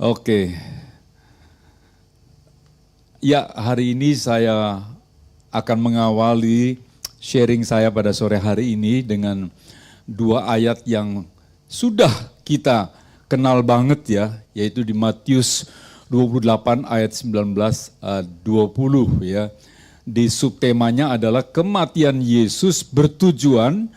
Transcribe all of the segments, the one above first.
Oke, ya hari ini saya akan mengawali sharing saya pada sore hari ini dengan dua ayat yang sudah kita kenal banget ya, yaitu di Matius 28 ayat 19-20 ya. Di subtemanya adalah kematian Yesus bertujuan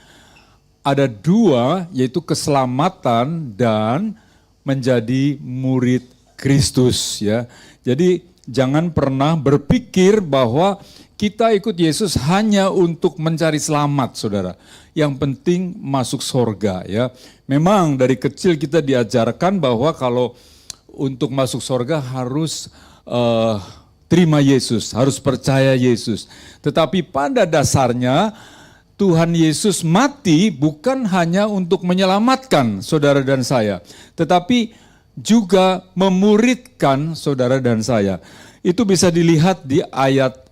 ada dua, yaitu keselamatan dan menjadi murid Kristus ya. Jadi jangan pernah berpikir bahwa kita ikut Yesus hanya untuk mencari selamat, saudara. Yang penting masuk sorga ya. Memang dari kecil kita diajarkan bahwa kalau untuk masuk sorga harus terima Yesus, harus percaya Yesus. Tetapi pada dasarnya Tuhan Yesus mati bukan hanya untuk menyelamatkan saudara dan saya, tetapi juga memuridkan saudara dan saya. Itu bisa dilihat di ayat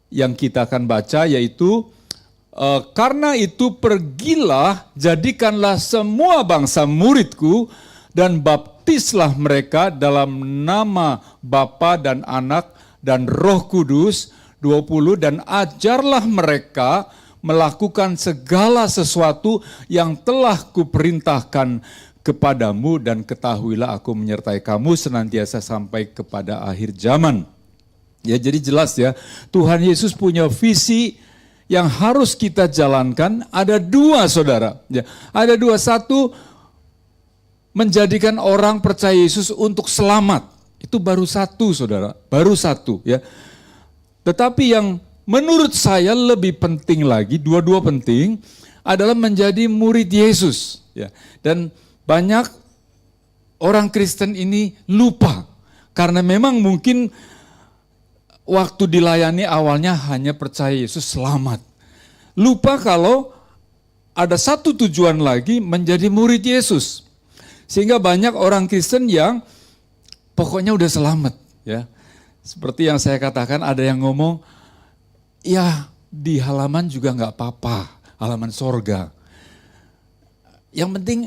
yang kita akan baca, yaitu karena itu pergilah, jadikanlah semua bangsa muridku dan baptislah mereka dalam nama Bapa dan Anak dan Roh Kudus. 20, dan ajarlah mereka melakukan segala sesuatu yang telah kuperintahkan kepadamu, dan ketahuilah aku menyertai kamu senantiasa sampai kepada akhir zaman. Ya, jadi jelas ya, Tuhan Yesus punya visi yang harus kita jalankan. Ada dua, saudara. Ya, ada dua. Satu, menjadikan orang percaya Yesus untuk selamat. Itu baru satu, saudara. Baru satu ya. Tetapi yang menurut saya lebih penting lagi, dua-dua penting, adalah menjadi murid Yesus. Ya. Dan banyak orang Kristen ini lupa. Karena memang mungkin waktu dilayani awalnya hanya percaya Yesus selamat. Lupa kalau ada satu tujuan lagi, menjadi murid Yesus. Sehingga banyak orang Kristen yang pokoknya udah selamat. Ya. Seperti yang saya katakan, ada yang ngomong, ya di halaman juga nggak apa-apa, halaman sorga. Yang penting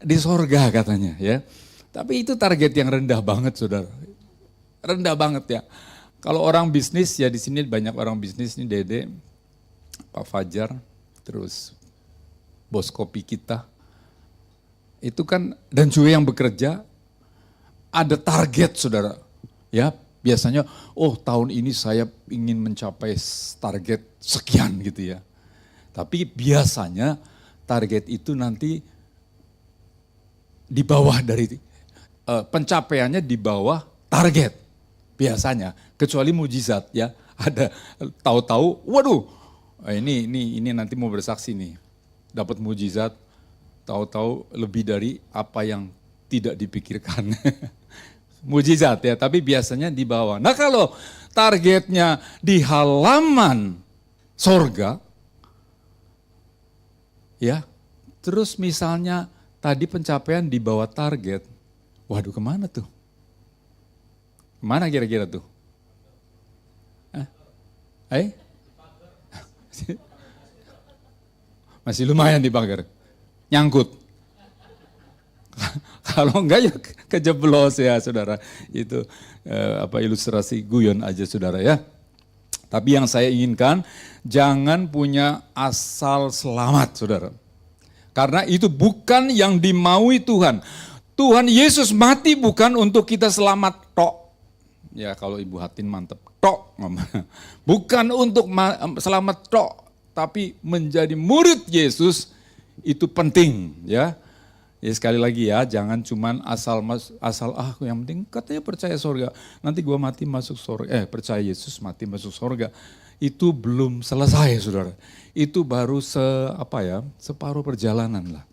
di sorga katanya ya. Tapi itu target yang rendah banget, saudara. Rendah banget ya. Kalau orang bisnis, ya di sini banyak orang bisnis, nih Dede, Pak Fajar, terus bos kopi kita. Itu kan, dan juga yang bekerja, ada target, saudara. Ya, biasanya, tahun ini saya ingin mencapai target sekian gitu ya. Tapi biasanya target itu nanti di bawah dari, pencapaiannya di bawah target. Biasanya, kecuali mujizat ya. Ada tahu-tahu, waduh, ini nanti mau bersaksi nih. Dapat mujizat, tahu-tahu lebih dari apa yang tidak dipikirkan. Mujizat ya, tapi biasanya di bawah. Nah kalau targetnya di halaman sorga, ya, terus misalnya tadi pencapaian di bawah target, waduh kemana tuh? Kemana kira-kira tuh? Masih lumayan di pagar, nyangkut. Kalau enggak ya kejeblos ya saudara. Itu ilustrasi guyon aja saudara ya. Tapi yang saya inginkan, jangan punya asal selamat saudara. Karena itu bukan yang dimaui Tuhan. Tuhan Yesus mati bukan untuk kita selamat tok. Ya kalau Ibu Hatin mantep, tok. Bukan untuk selamat tok. Tapi menjadi murid Yesus itu penting ya. Ya sekali lagi ya, jangan cuman asal yang penting katanya percaya surga. Nanti gua mati masuk surga. Percaya Yesus mati masuk surga. Itu belum selesai, saudara. Itu baru separuh perjalanan lah.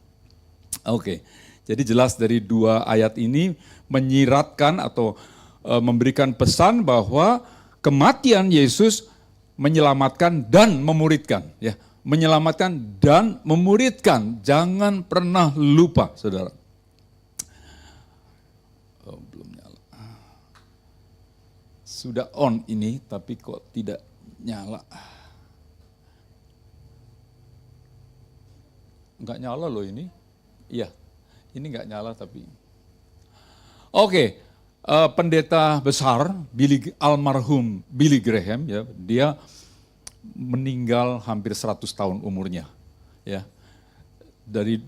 Oke. Jadi jelas dari dua ayat ini menyiratkan atau memberikan pesan bahwa kematian Yesus menyelamatkan dan memuridkan, ya. Menyelamatkan dan memuridkan. Jangan pernah lupa, saudara. Belum nyala. Sudah on ini, tapi kok tidak nyala. Enggak nyala loh ini. Iya, ini enggak nyala tapi. Oke, pendeta besar almarhum Billy Graham, ya, dia meninggal hampir 100 tahun umurnya, ya. Thank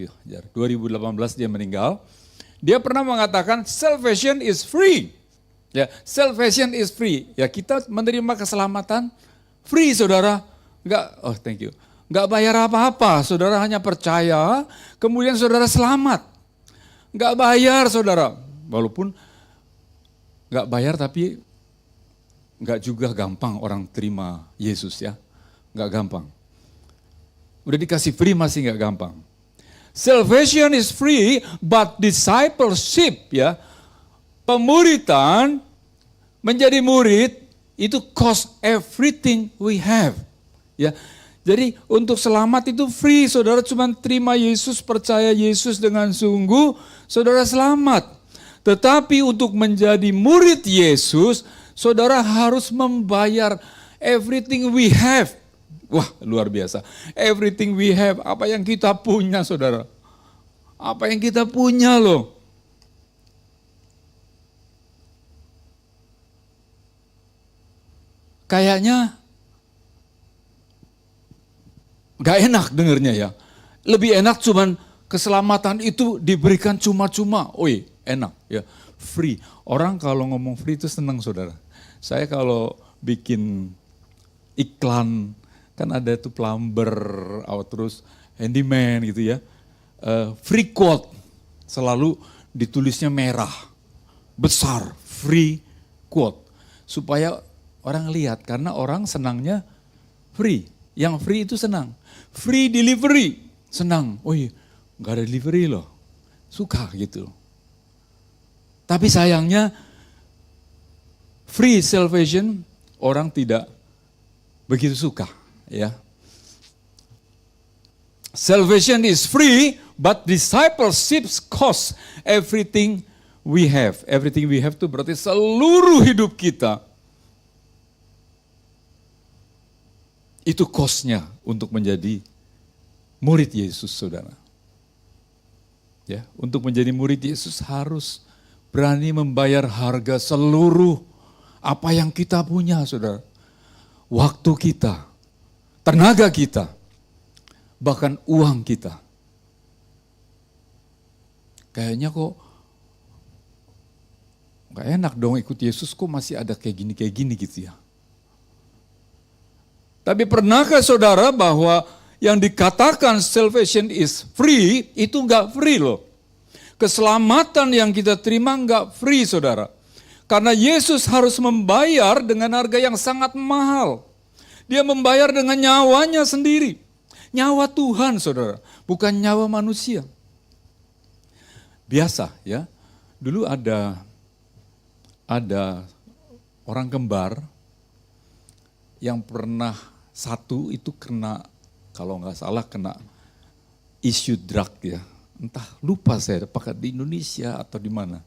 you, 2018 dia meninggal. Dia pernah mengatakan salvation is free. Ya, salvation is free. Ya, kita menerima keselamatan free, saudara. Thank you. Enggak bayar apa-apa, saudara hanya percaya, kemudian saudara selamat. Enggak bayar, saudara. Walaupun enggak bayar, tapi enggak juga gampang orang terima Yesus, ya. Enggak gampang. Udah dikasih free masih enggak gampang. Salvation is free, but discipleship, ya. Pemuritan, menjadi murid, itu cost everything we have. Ya. Jadi untuk selamat itu free, saudara cuma terima Yesus, percaya Yesus dengan sungguh, saudara selamat. Tetapi untuk menjadi murid Yesus, saudara harus membayar everything we have. Wah, luar biasa. Everything we have, apa yang kita punya, saudara. Apa yang kita punya loh. Kayaknya gak enak dengernya, ya. Lebih enak cuman keselamatan itu diberikan cuma-cuma. Enak, ya. Free. Orang kalau ngomong free itu senang, saudara. Saya kalau bikin iklan, kan ada tuh plumber, terus handyman gitu, ya. Free quote, selalu ditulisnya merah, besar, free quote. Supaya orang lihat, karena orang senangnya free. Yang free itu senang. Free delivery, senang. Gak ada delivery loh. Suka gitu. Tapi sayangnya, free salvation, orang tidak begitu suka. Ya. Salvation is free, but discipleship costs everything we have. Everything we have itu berarti seluruh hidup kita. Itu cost-nya untuk menjadi murid Yesus, saudara. Ya, untuk menjadi murid Yesus harus berani membayar harga seluruh apa yang kita punya, saudara. Waktu kita, tenaga kita, bahkan uang kita. Kayaknya kok gak enak dong ikut Yesus, kok masih ada kayak gini gitu, ya. Tapi pernahkah saudara bahwa yang dikatakan salvation is free, itu enggak free loh. Keselamatan yang kita terima enggak free, saudara. Karena Yesus harus membayar dengan harga yang sangat mahal. Dia membayar dengan nyawanya sendiri. Nyawa Tuhan, saudara, bukan nyawa manusia. Biasa, ya. Dulu ada orang kembar yang pernah satu itu kena, kalau nggak salah kena isu drug, ya. Entah, lupa saya apakah di Indonesia atau di mana.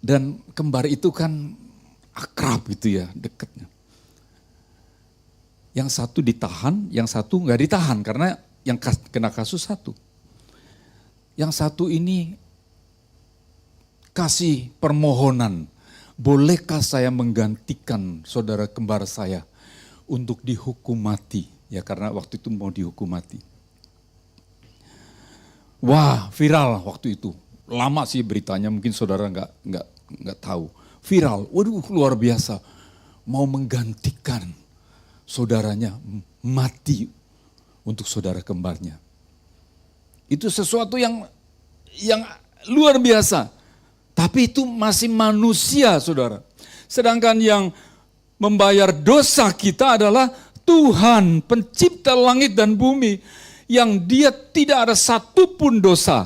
Dan kembar itu kan akrab gitu, ya, dekatnya. Yang satu ditahan, yang satu nggak ditahan karena yang kena kasus satu. Yang satu ini kasih permohonan, bolehkah saya menggantikan saudara kembar saya untuk dihukum mati? Ya, karena waktu itu mau dihukum mati. Wah, viral waktu itu. Lama sih beritanya, mungkin saudara nggak tahu. Viral, waduh, luar biasa. Mau menggantikan saudaranya mati untuk saudara kembarnya. Itu sesuatu yang luar biasa. Tapi itu masih manusia, saudara. Sedangkan yang membayar dosa kita adalah Tuhan, pencipta langit dan bumi. Yang dia tidak ada satupun dosa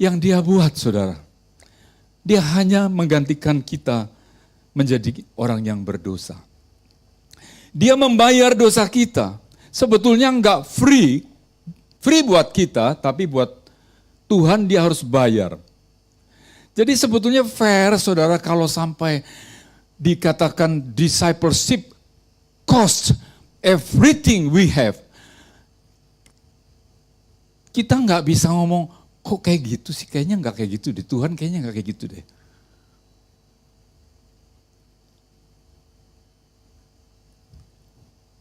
yang dia buat, saudara. Dia hanya menggantikan kita menjadi orang yang berdosa. Dia membayar dosa kita. Sebetulnya enggak free buat kita, tapi buat Tuhan dia harus bayar. Jadi sebetulnya fair, saudara, kalau sampai dikatakan discipleship cost everything we have. Kita nggak bisa ngomong kok kayak gitu sih? Kayaknya nggak kayak gitu deh. Tuhan kayaknya nggak kayak gitu deh.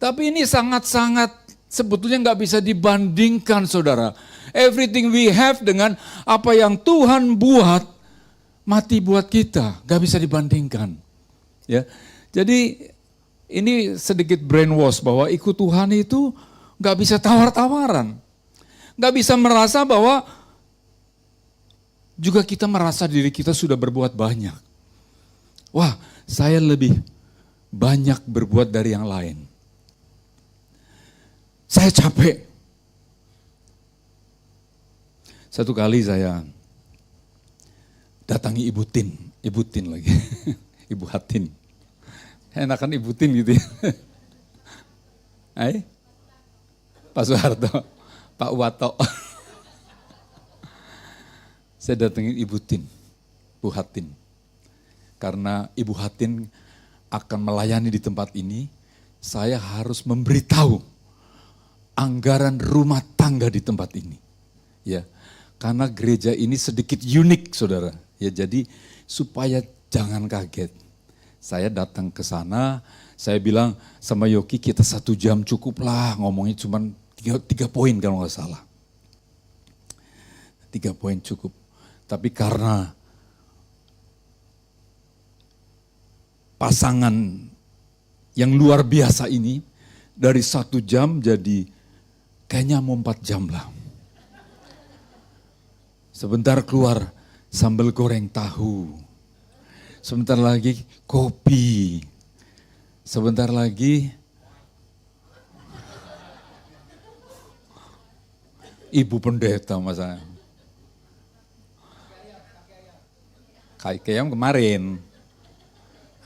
Tapi ini sangat-sangat sebetulnya nggak bisa dibandingkan, saudara. Everything we have dengan apa yang Tuhan buat, mati buat kita, nggak bisa dibandingkan. Ya, jadi ini sedikit brainwash bahwa ikut Tuhan itu nggak bisa tawar-tawaran, nggak bisa merasa bahwa juga kita merasa diri kita sudah berbuat banyak. Wah, saya lebih banyak berbuat dari yang lain. Saya capek. Satu kali saya datangi Ibu Tin lagi, Ibu Hatin. Enakan Ibu Tin gitu ya. Hai, Pak Soeharto, Pak Wato. Saya datangin Ibu Tin, Bu Hatin. Karena Ibu Hatin akan melayani di tempat ini, saya harus memberitahu anggaran rumah tangga di tempat ini. Ya, karena gereja ini sedikit unik, saudara. Ya, jadi supaya jangan kaget. Saya datang ke sana, saya bilang sama Yoki kita 1 jam cukup lah, ngomongnya cuma 3 poin kalau nggak salah. 3 poin cukup. Tapi karena pasangan yang luar biasa ini, dari 1 jam jadi kayaknya mau 4 jam lah. Sebentar keluar sambal goreng tahu. Sebentar lagi kopi. Sebentar lagi Ibu Pendeta masa. Kaki ayam kemarin.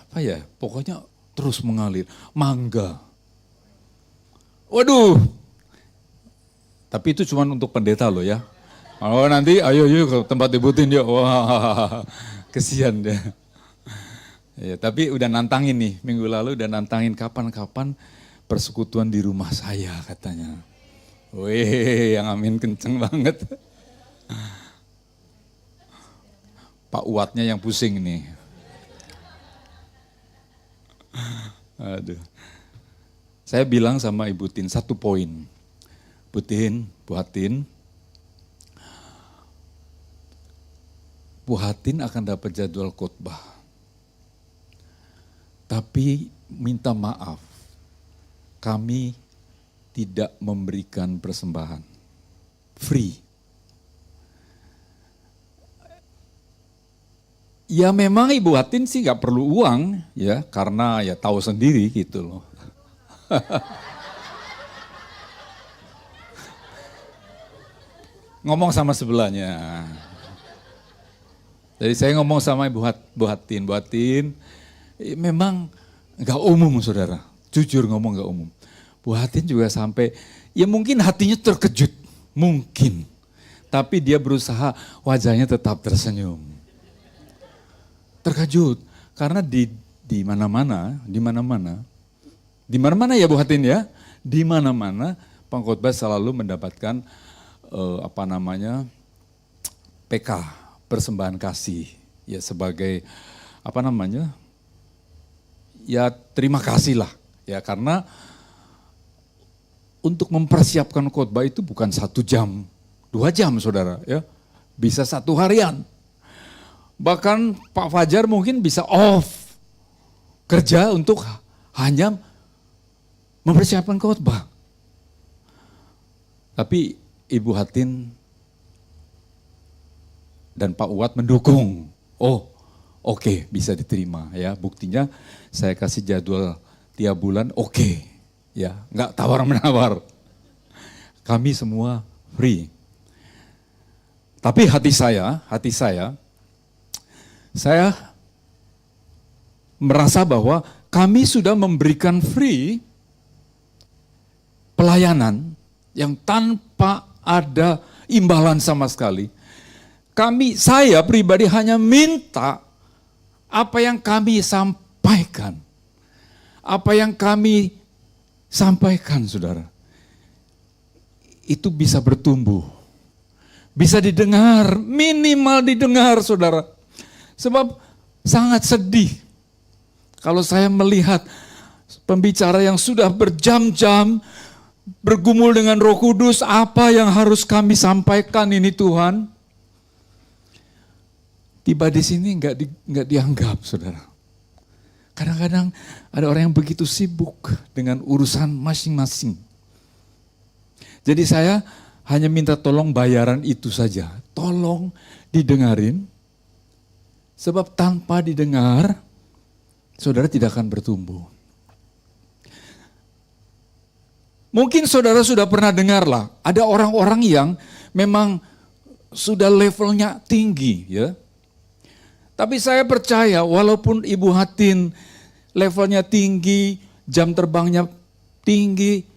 Apa ya? Pokoknya terus mengalir. Mangga. Waduh. Tapi itu cuma untuk pendeta loh ya. Oh nanti ayo ke tempat Ibu Tin yuk. Wah, kesian deh. Ya, tapi udah nantangin nih, minggu lalu udah nantangin kapan-kapan persekutuan di rumah saya katanya. Wih, yang amin kenceng banget. Pak Uatnya yang pusing nih. Aduh. Saya bilang sama Ibu Tin 1 poin. Bu Tin, Bu Hatin, Bu Hatin akan dapat jadwal khotbah. Tapi minta maaf, kami tidak memberikan persembahan. Free. Ya memang Ibu Hatin sih gak perlu uang ya, karena ya tahu sendiri gitu loh. Ngomong sama sebelahnya. Jadi saya ngomong sama Bu Hatin, memang gak umum saudara, jujur ngomong gak umum. Bu Hatin juga sampai, ya mungkin hatinya terkejut, mungkin. Tapi dia berusaha wajahnya tetap tersenyum. Terkejut, karena di mana-mana ya Bu Hatin ya, di mana-mana pengkhotbah selalu mendapatkan PK, persembahan kasih, ya sebagai ya terima kasih lah, ya karena untuk mempersiapkan khotbah itu bukan 1 jam, 2 jam saudara, ya bisa 1 harian. Bahkan Pak Fajar mungkin bisa off kerja untuk hanya mempersiapkan khotbah. Tapi Ibu Hatin dan Pak Uat mendukung. Oh, oke, bisa diterima ya. Buktinya saya kasih jadwal tiap bulan, oke. Ya, enggak tawar-menawar. Kami semua free. Tapi hati saya merasa bahwa kami sudah memberikan free pelayanan yang tanpa ada imbalan sama sekali. Saya pribadi hanya minta apa yang kami sampaikan. Apa yang kami sampaikan, saudara, itu bisa bertumbuh, bisa didengar, minimal didengar saudara. Sebab sangat sedih kalau saya melihat pembicara yang sudah berjam-jam bergumul dengan Roh Kudus, apa yang harus kami sampaikan ini Tuhan? Tiba di sini nggak dianggap saudara. Kadang-kadang ada orang yang begitu sibuk dengan urusan masing-masing. Jadi saya hanya minta tolong bayaran itu saja. Tolong didengarin. Sebab tanpa didengar, saudara tidak akan bertumbuh. Mungkin saudara sudah pernah dengar lah, ada orang-orang yang memang sudah levelnya tinggi ya. Tapi saya percaya walaupun Ibu Hatin levelnya tinggi, jam terbangnya tinggi,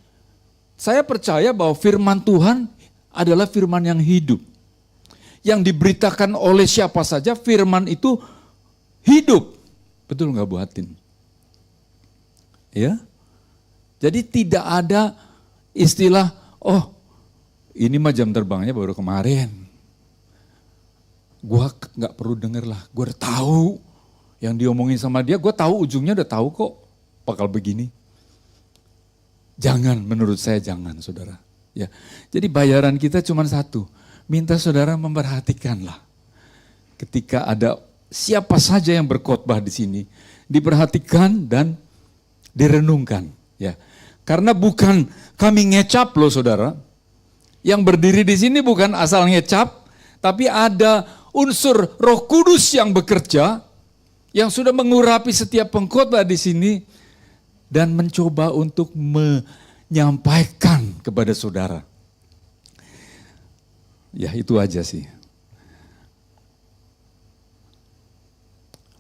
saya percaya bahwa firman Tuhan adalah firman yang hidup. Yang diberitakan oleh siapa saja firman itu hidup. Betul nggak Bu Hatin? Ya. Jadi tidak ada istilah, oh ini mah jam terbangnya baru kemarin. Gua nggak perlu denger lah, gue udah tahu yang diomongin sama dia, gue tahu ujungnya udah tahu kok bakal begini. Jangan, menurut saya jangan saudara. Ya, jadi bayaran kita cuma satu, minta saudara memperhatikanlah. Ketika ada siapa saja yang berkhotbah di sini, diperhatikan dan direnungkan. Ya, karena bukan kami ngecap loh saudara. Yang berdiri di sini bukan asal ngecap, tapi ada unsur Roh Kudus yang bekerja, yang sudah mengurapi setiap pengkhotbah di sini dan mencoba untuk menyampaikan kepada saudara. Ya itu aja sih.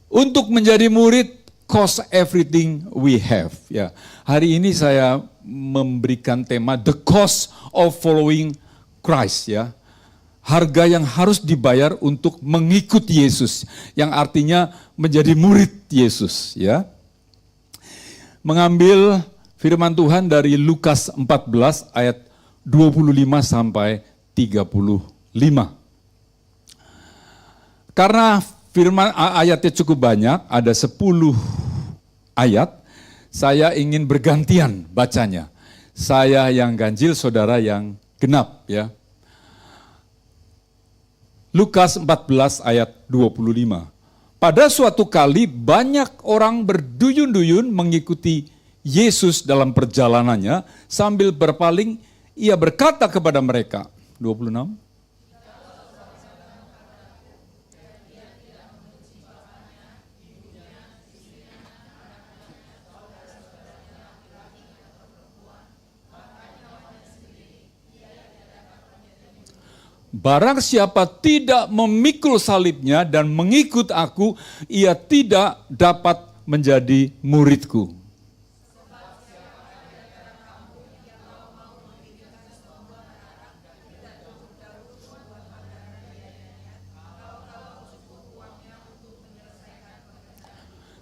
Untuk menjadi murid, cost everything we have. Ya, hari ini saya memberikan tema the cost of following Christ ya. Harga yang harus dibayar untuk mengikuti Yesus, yang artinya menjadi murid Yesus ya. Mengambil firman Tuhan dari Lukas 14 ayat 25 sampai 35. Karena firman ayatnya cukup banyak, ada 10 ayat, saya ingin bergantian bacanya. Saya yang ganjil, saudara yang genap ya. Lukas 14 ayat 25. Pada suatu kali banyak orang berduyun-duyun mengikuti Yesus dalam perjalanannya, sambil berpaling ia berkata kepada mereka, 26. Barang siapa tidak memikul salibnya dan mengikut aku, ia tidak dapat menjadi muridku.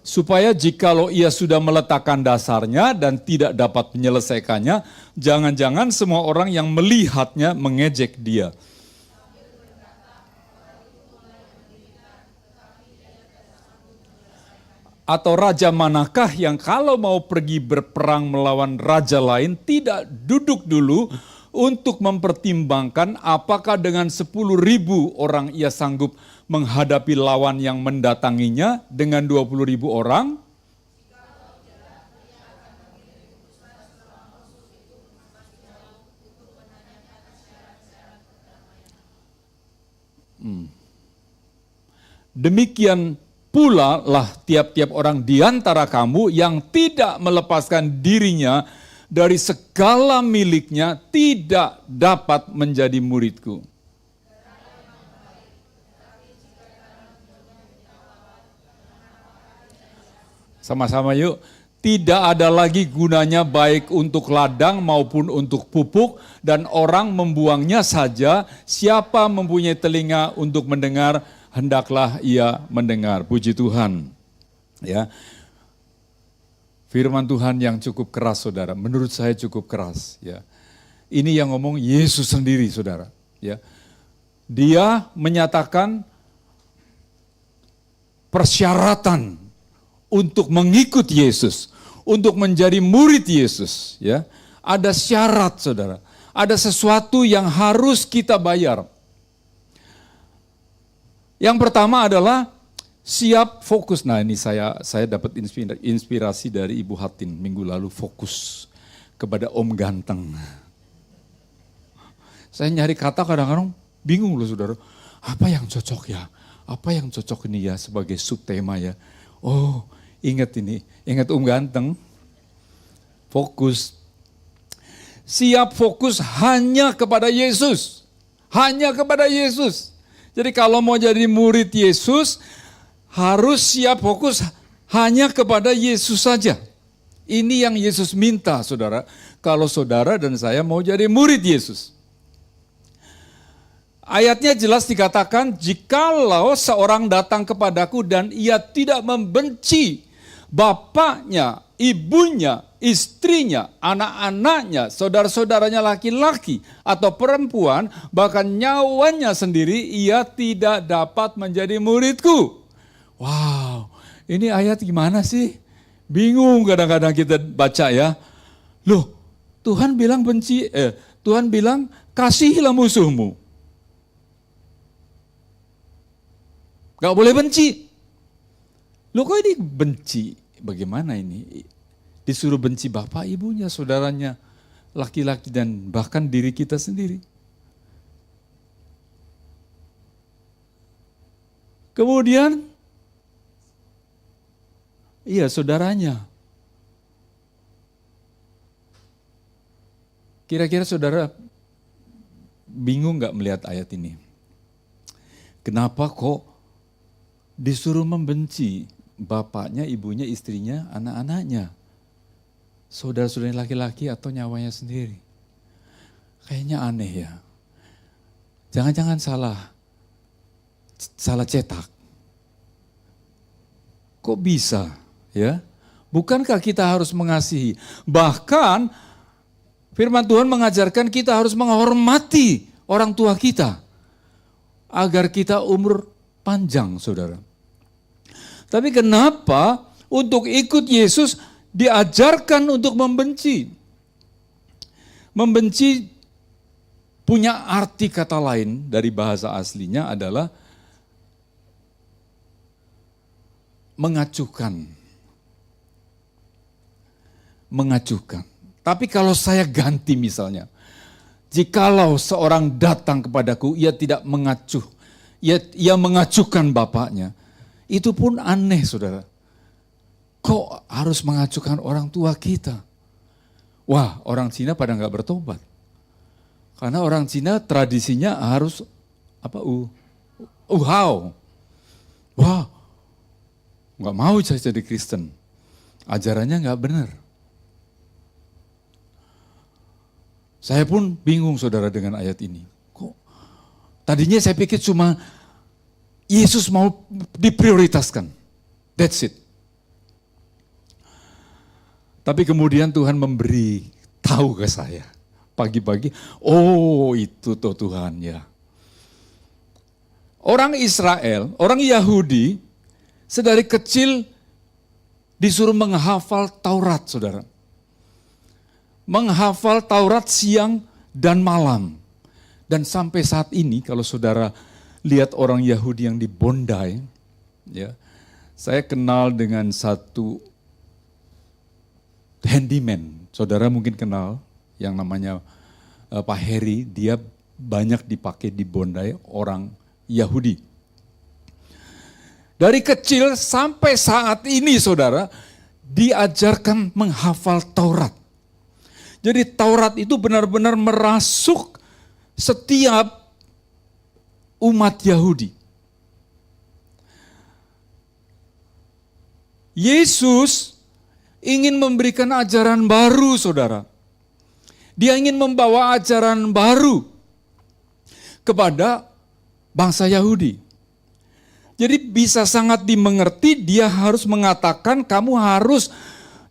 Supaya jikalau ia sudah meletakkan dasarnya dan tidak dapat menyelesaikannya, jangan-jangan semua orang yang melihatnya mengejek dia. Atau raja manakah yang kalau mau pergi berperang melawan raja lain tidak duduk dulu untuk mempertimbangkan apakah dengan 10.000 orang ia sanggup menghadapi lawan yang mendatanginya dengan 20.000 orang? Demikian pula lah tiap-tiap orang di antara kamu yang tidak melepaskan dirinya dari segala miliknya tidak dapat menjadi muridku. Sama-sama yuk. Tidak ada lagi gunanya baik untuk ladang maupun untuk pupuk, dan orang membuangnya saja. Siapa mempunyai telinga untuk mendengar, hendaklah ia mendengar. Puji Tuhan. Ya. Firman Tuhan yang cukup keras saudara, menurut saya cukup keras ya. Ini yang ngomong Yesus sendiri saudara, ya. Dia menyatakan persyaratan untuk mengikut Yesus, untuk menjadi murid Yesus, ya. Ada syarat, saudara. Ada sesuatu yang harus kita bayar. Yang pertama adalah siap fokus. Nah, ini saya dapat inspirasi dari Ibu Hatin minggu lalu, fokus kepada Om Ganteng. Saya nyari kata kadang-kadang bingung loh, saudara. Apa yang cocok ya? Apa yang cocok ini ya sebagai subtema ya? Oh, ingat ini. Ingat Om Ganteng. Fokus. Siap fokus hanya kepada Yesus. Hanya kepada Yesus. Jadi kalau mau jadi murid Yesus, harus siap fokus hanya kepada Yesus saja. Ini yang Yesus minta, saudara. Kalau saudara dan saya mau jadi murid Yesus. Ayatnya jelas dikatakan, jikalau seorang datang kepadaku dan ia tidak membenci bapaknya, ibunya, istrinya, anak-anaknya, saudara-saudaranya laki-laki atau perempuan, bahkan nyawanya sendiri, ia tidak dapat menjadi muridku. Wow, ini ayat gimana sih? Bingung kadang-kadang kita baca ya. Loh, Tuhan bilang Tuhan bilang kasihilah musuhmu. Gak boleh benci. Loh kok ini benci? Bagaimana ini? Disuruh benci bapak, ibunya, saudaranya, laki-laki dan bahkan diri kita sendiri. Kemudian, iya saudaranya. Kira-kira saudara bingung gak melihat ayat ini? Kenapa kok disuruh membenci bapaknya, ibunya, istrinya, anak-anaknya, saudara-saudaranya laki-laki atau nyawanya sendiri? Kayaknya aneh ya. Jangan-jangan salah cetak. Kok bisa ya? Bukankah kita harus mengasihi? Bahkan firman Tuhan mengajarkan kita harus menghormati orang tua kita agar kita umur panjang, saudara. Tapi kenapa untuk ikut Yesus diajarkan untuk membenci? Membenci punya arti kata lain dari bahasa aslinya adalah mengacuhkan. Mengacuhkan. Tapi kalau saya ganti misalnya, jikalau seorang datang kepadaku, ia tidak mengacuh, ia mengacuhkan bapaknya, itu pun aneh, saudara. Kok harus mengacuhkan orang tua kita? Wah, orang Cina pada nggak bertobat. Karena orang Cina tradisinya harus uhao. Wah, nggak mau saya jadi Kristen. Ajarannya nggak benar. Saya pun bingung, saudara, dengan ayat ini. Kok tadinya saya pikir cuma Yesus mau diprioritaskan. That's it. Tapi kemudian Tuhan memberi tahu ke saya. Pagi-pagi, oh itu tuh Tuhan ya. Orang Israel, orang Yahudi, sedari kecil disuruh menghafal Taurat, saudara. Menghafal Taurat siang dan malam. Dan sampai saat ini kalau saudara lihat orang Yahudi yang di Bondai, ya, saya kenal dengan satu handyman, saudara mungkin kenal, yang namanya Pak Heri, dia banyak dipakai di Bondai, orang Yahudi. Dari kecil sampai saat ini, saudara, diajarkan menghafal Taurat. Jadi Taurat itu benar-benar merasuk setiap umat Yahudi. Yesus ingin memberikan ajaran baru, saudara. Dia ingin membawa ajaran baru kepada bangsa Yahudi. Jadi bisa sangat dimengerti, dia harus mengatakan kamu harus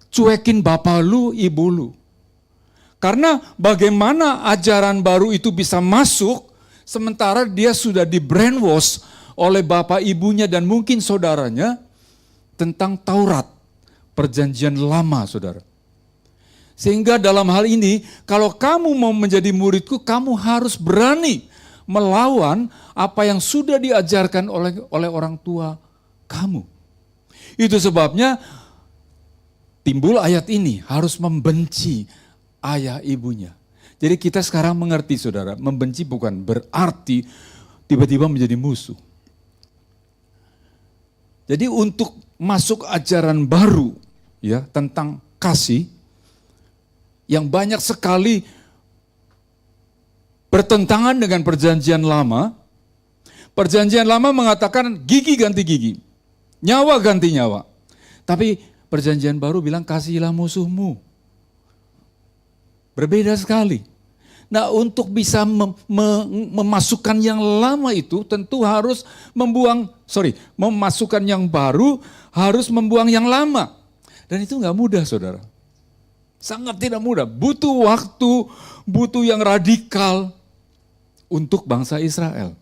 cuekin bapak lu, ibu lu. Karena bagaimana ajaran baru itu bisa masuk Sementara dia sudah di brainwash oleh bapak ibunya dan mungkin saudaranya tentang Taurat, perjanjian lama, saudara. Sehingga dalam hal ini, kalau kamu mau menjadi muridku, kamu harus berani melawan apa yang sudah diajarkan oleh orang tua kamu. Itu sebabnya timbul ayat ini, harus membenci ayah ibunya. Jadi kita sekarang mengerti, saudara, membenci bukan berarti tiba-tiba menjadi musuh. Jadi untuk masuk ajaran baru ya tentang kasih yang banyak sekali bertentangan dengan perjanjian lama. Perjanjian lama mengatakan gigi ganti gigi, nyawa ganti nyawa. Tapi perjanjian baru bilang kasihilah musuhmu. Berbeda sekali. Nah, untuk bisa memasukkan yang lama itu tentu harus memasukkan yang baru harus membuang yang lama. Dan itu nggak mudah, saudara. Sangat tidak mudah, butuh waktu, butuh yang radikal untuk bangsa Israel.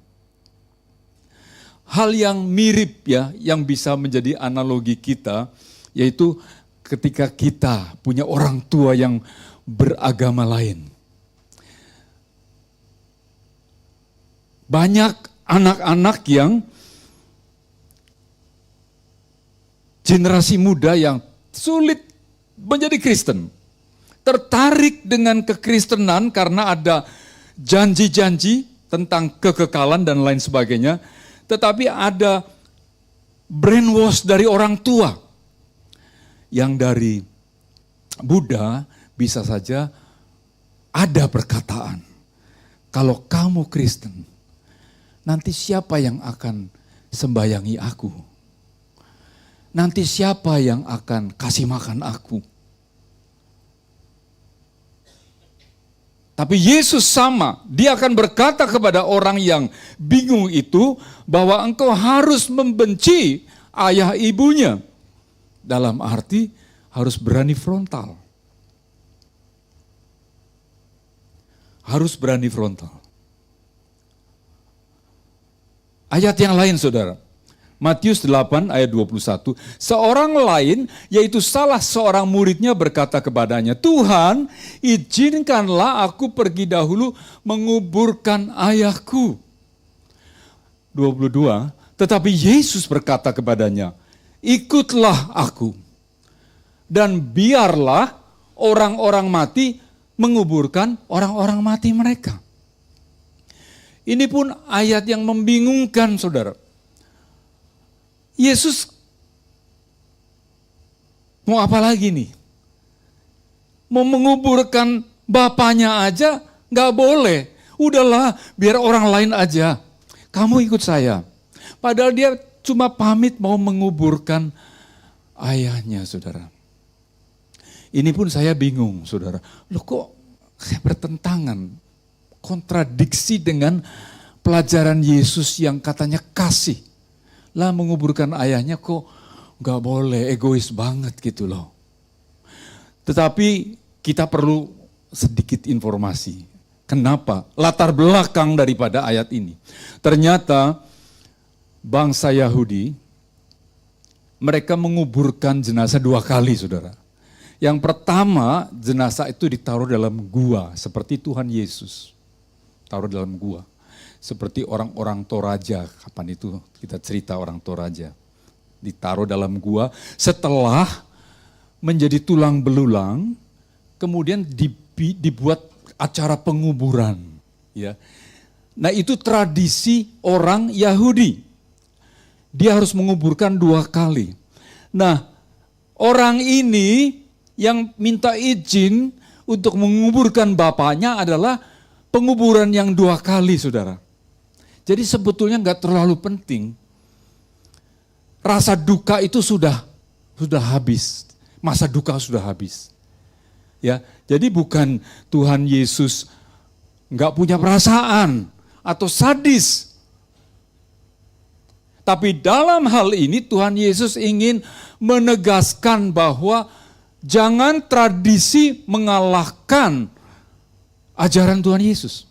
Hal yang mirip ya, yang bisa menjadi analogi kita, yaitu ketika kita punya orang tua yang beragama lain. Banyak anak-anak yang generasi muda yang sulit menjadi Kristen. Tertarik dengan kekristenan karena ada janji-janji tentang kekekalan dan lain sebagainya. Tetapi ada brainwash dari orang tua. Yang dari Buddha bisa saja ada perkataan. Kalau kamu Kristen, nanti siapa yang akan sembayangi aku? Nanti siapa yang akan kasih makan aku? Tapi Yesus sama, dia akan berkata kepada orang yang bingung itu bahwa engkau harus membenci ayah ibunya. Dalam arti harus berani frontal. Harus berani frontal. Ayat yang lain, saudara. Matius 8 ayat 21. Seorang lain, yaitu salah seorang muridnya berkata kepadanya, Tuhan, izinkanlah aku pergi dahulu menguburkan ayahku. 22. Tetapi Yesus berkata kepadanya, ikutlah aku. Dan biarlah orang-orang mati menguburkan orang-orang mati mereka. Ini pun ayat yang membingungkan, saudara. Yesus mau apa lagi nih? Mau menguburkan bapaknya aja gak boleh. Udahlah, biar orang lain aja. Kamu ikut saya. Padahal dia cuma pamit mau menguburkan ayahnya, saudara. Ini pun saya bingung, saudara. Loh kok saya bertentangan, kontradiksi dengan pelajaran Yesus yang katanya kasih. Lah menguburkan ayahnya kok gak boleh, egois banget gitu loh. Tetapi kita perlu sedikit informasi. Kenapa? Latar belakang daripada ayat ini. Ternyata bangsa Yahudi, mereka menguburkan jenazah 2 kali, saudara. Yang pertama, jenazah itu ditaruh dalam gua, seperti Tuhan Yesus. Taruh dalam gua. Seperti orang-orang Toraja, kapan itu kita cerita orang Toraja. Ditaruh dalam gua, setelah menjadi tulang belulang, kemudian dibuat acara penguburan. Ya. Nah itu tradisi orang Yahudi. Dia harus menguburkan 2 kali. Nah orang ini yang minta izin untuk menguburkan bapaknya adalah penguburan yang 2 kali, saudara. Jadi sebetulnya nggak terlalu penting. Rasa duka itu sudah habis. Masa duka sudah habis. Ya, jadi bukan Tuhan Yesus nggak punya perasaan atau sadis. Tapi dalam hal ini Tuhan Yesus ingin menegaskan bahwa jangan tradisi mengalahkan ajaran Tuhan Yesus.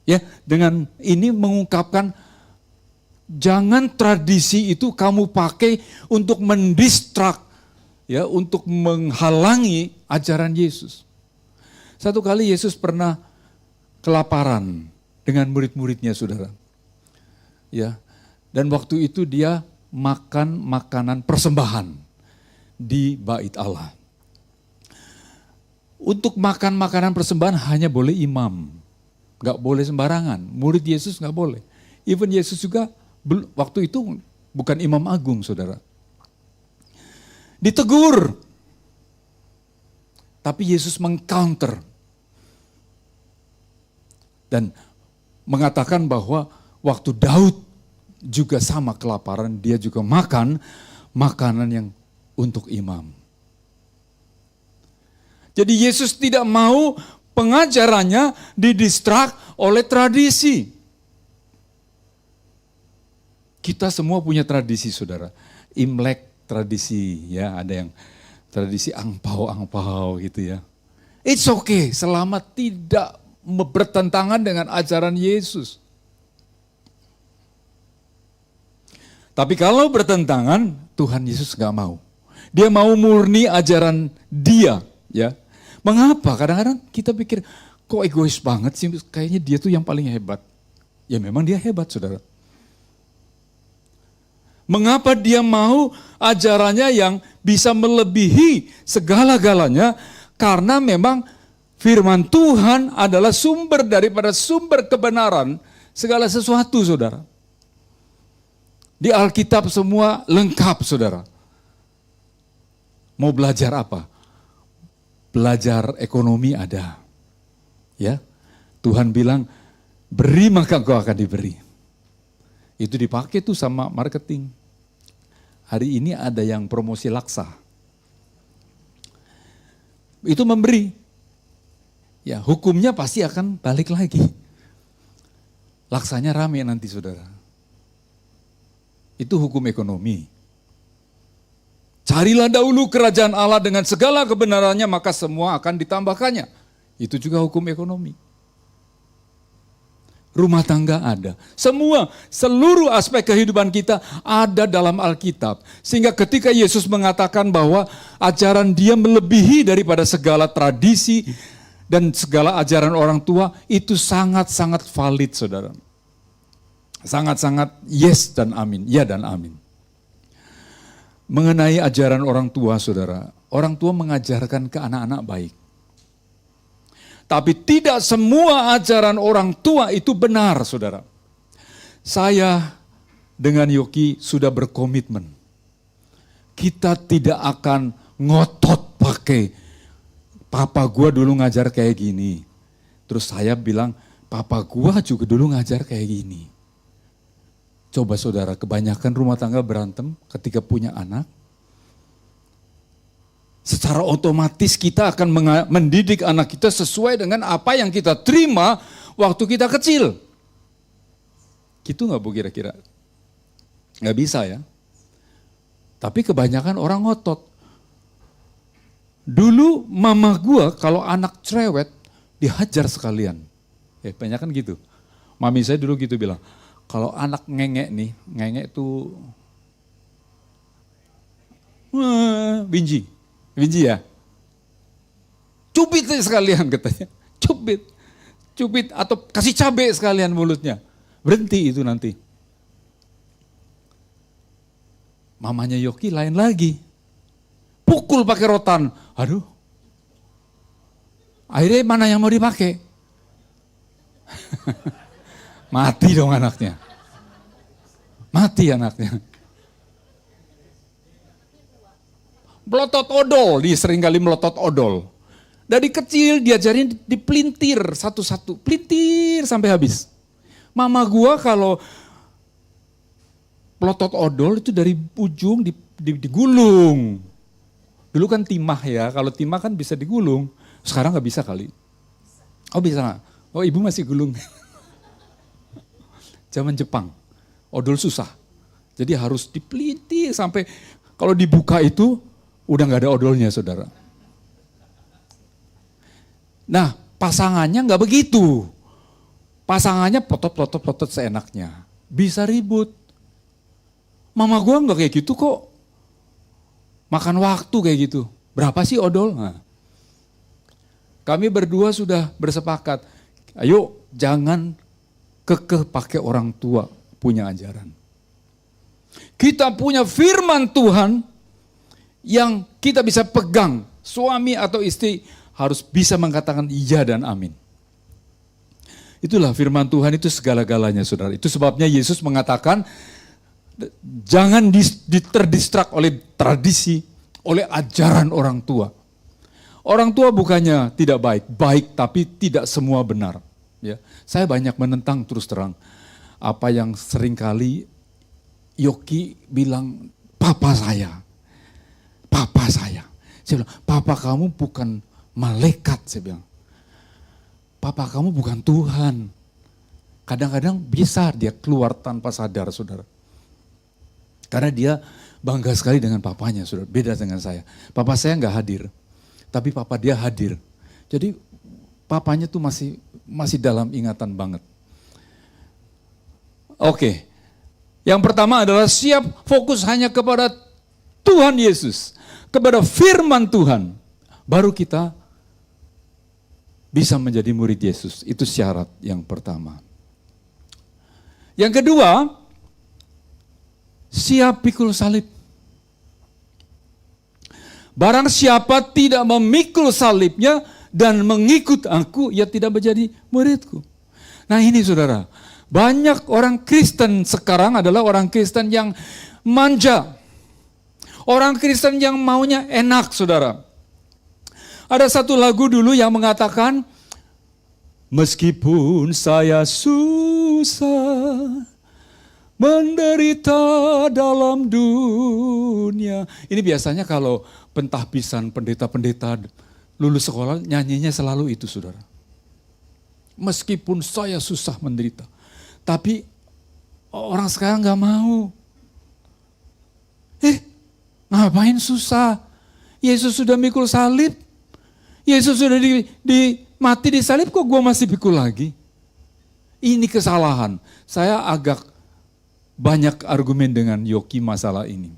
Ya, dengan ini mengungkapkan jangan tradisi itu kamu pakai untuk mendistrak, ya, untuk menghalangi ajaran Yesus. Satu kali Yesus pernah kelaparan dengan murid-muridnya, saudara. Ya, dan waktu itu dia makan makanan persembahan di bait Allah. Untuk makan makanan persembahan hanya boleh imam, nggak boleh sembarangan. Murid Yesus nggak boleh. Even Yesus juga waktu itu bukan imam agung, saudara. Ditegur, tapi Yesus mengcounter dan mengatakan bahwa waktu Daud juga sama kelaparan, dia juga makan makanan yang untuk imam. Jadi Yesus tidak mau pengajarannya didistrak oleh tradisi. Kita semua punya tradisi, saudara. Imlek tradisi, ya, ada yang tradisi angpau gitu ya. It's okay, selama tidak bertentangan dengan ajaran Yesus. Tapi kalau bertentangan, Tuhan Yesus gak mau. Dia mau murni ajaran dia, ya. Mengapa? Kadang-kadang kita pikir, kok egois banget sih, kayaknya dia tuh yang paling hebat. Ya memang dia hebat, saudara. Mengapa dia mau ajarannya yang bisa melebihi segala-galanya? Karena memang firman Tuhan adalah sumber daripada sumber kebenaran segala sesuatu, saudara. Di Alkitab semua lengkap, saudara. Mau belajar apa? Belajar ekonomi ada. Ya. Tuhan bilang, beri maka kau akan diberi. Itu dipakai tuh sama marketing. Hari ini ada yang promosi laksa. Itu memberi. Ya, hukumnya pasti akan balik lagi. Laksanya rame nanti, saudara. Itu hukum ekonomi. Carilah dahulu kerajaan Allah dengan segala kebenarannya, maka semua akan ditambahkannya. Itu juga hukum ekonomi. Rumah tangga ada. Seluruh aspek kehidupan kita ada dalam Alkitab. Sehingga ketika Yesus mengatakan bahwa ajaran dia melebihi daripada segala tradisi dan segala ajaran orang tua, itu sangat-sangat valid, saudara. Sangat-sangat yes dan amin, ya dan amin. Mengenai ajaran orang tua, saudara, orang tua mengajarkan ke anak-anak baik. Tapi tidak semua ajaran orang tua itu benar, saudara. Saya dengan Yoki sudah berkomitmen. Kita tidak akan ngotot pakai, papa gua dulu ngajar kayak gini. Terus saya bilang, papa gua juga dulu ngajar kayak gini. Coba saudara, kebanyakan rumah tangga berantem ketika punya anak. Secara otomatis kita akan mendidik anak kita sesuai dengan apa yang kita terima waktu kita kecil. Gitu gak Bu kira-kira? Gak bisa ya. Tapi kebanyakan orang ngotot. Dulu mama gua kalau anak cerewet dihajar sekalian. Banyak kan gitu. Mami saya dulu gitu bilang, kalau anak ngengek nih, ngengek tuh binji ya. Cubit sekalian katanya, cubit atau kasih cabai sekalian mulutnya. Berhenti itu nanti. Mamanya Yoki lain lagi. Pukul pakai rotan. Aduh. Akhirnya mana yang mau dipakai? Mati dong anaknya. Mati anaknya. Melotot odol, dia sering kali melotot odol. Dari kecil diajarin dipelintir satu-satu. Pelintir sampai habis. Mama gua kalau melotot odol itu dari ujung digulung. Dulu kan timah ya, kalau timah kan bisa digulung. Sekarang gak bisa kali. Oh bisa gak? Oh ibu masih gulung. Zaman Jepang, odol susah. Jadi harus dipelintir sampai kalau dibuka itu udah gak ada odolnya, saudara. Nah pasangannya gak begitu. pasangannya plotot seenaknya. Bisa ribut. Mama gue nggak kayak gitu kok. Makan waktu kayak gitu. Berapa sih odol? Nah. Kami berdua sudah bersepakat. Ayo jangan kekeh pakai orang tua punya ajaran. Kita punya firman Tuhan yang kita bisa pegang. Suami atau istri harus bisa mengatakan iya dan amin. Itulah firman Tuhan itu segala-galanya saudara. Itu sebabnya Yesus mengatakan jangan terdistrak oleh tradisi, oleh ajaran orang tua. Orang tua bukannya tidak baik, baik tapi tidak semua benar. Ya, saya banyak menentang terus terang apa yang seringkali Yoki bilang papa saya. Saya bilang papa kamu bukan malaikat, saya bilang. Papa kamu bukan Tuhan. Kadang-kadang bisa dia keluar tanpa sadar saudara. Karena dia bangga sekali dengan papanya saudara, beda dengan saya. Papa saya nggak hadir, tapi papa dia hadir. Jadi papanya tuh masih dalam ingatan banget. Oke, yang pertama adalah siap fokus hanya kepada Tuhan Yesus, kepada firman Tuhan. Baru kita bisa menjadi murid Yesus, itu syarat yang pertama. Yang kedua, siap pikul salib. Barang siapa tidak memikul salibnya dan mengikut aku, ia tidak menjadi muridku. Nah ini saudara, banyak orang Kristen sekarang adalah orang Kristen yang manja. Orang Kristen yang maunya enak saudara. Ada satu lagu dulu yang mengatakan, meskipun saya susah, menderita dalam dunia. Ini biasanya kalau pentahbisan pendeta-pendeta lulus sekolah nyanyinya selalu itu saudara. Meskipun saya susah menderita. Tapi orang sekarang gak mau. Ngapain susah? Yesus sudah mikul salib. Yesus sudah mati di salib, kok gue masih pikul lagi? Ini kesalahan. Saya agak banyak argumen dengan Yoki masalah ini.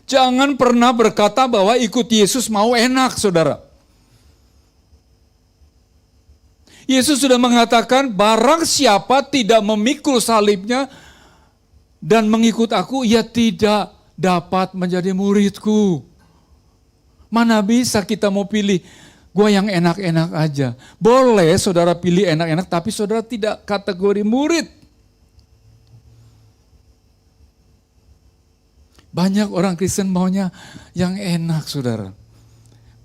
Jangan pernah berkata bahwa ikut Yesus mau enak, saudara. Yesus sudah mengatakan, barang siapa tidak memikul salibnya dan mengikut aku, ia tidak dapat menjadi muridku. Mana bisa kita mau pilih, gue yang enak-enak aja. Boleh saudara pilih enak-enak, tapi saudara tidak kategori murid. Banyak orang Kristen maunya yang enak saudara.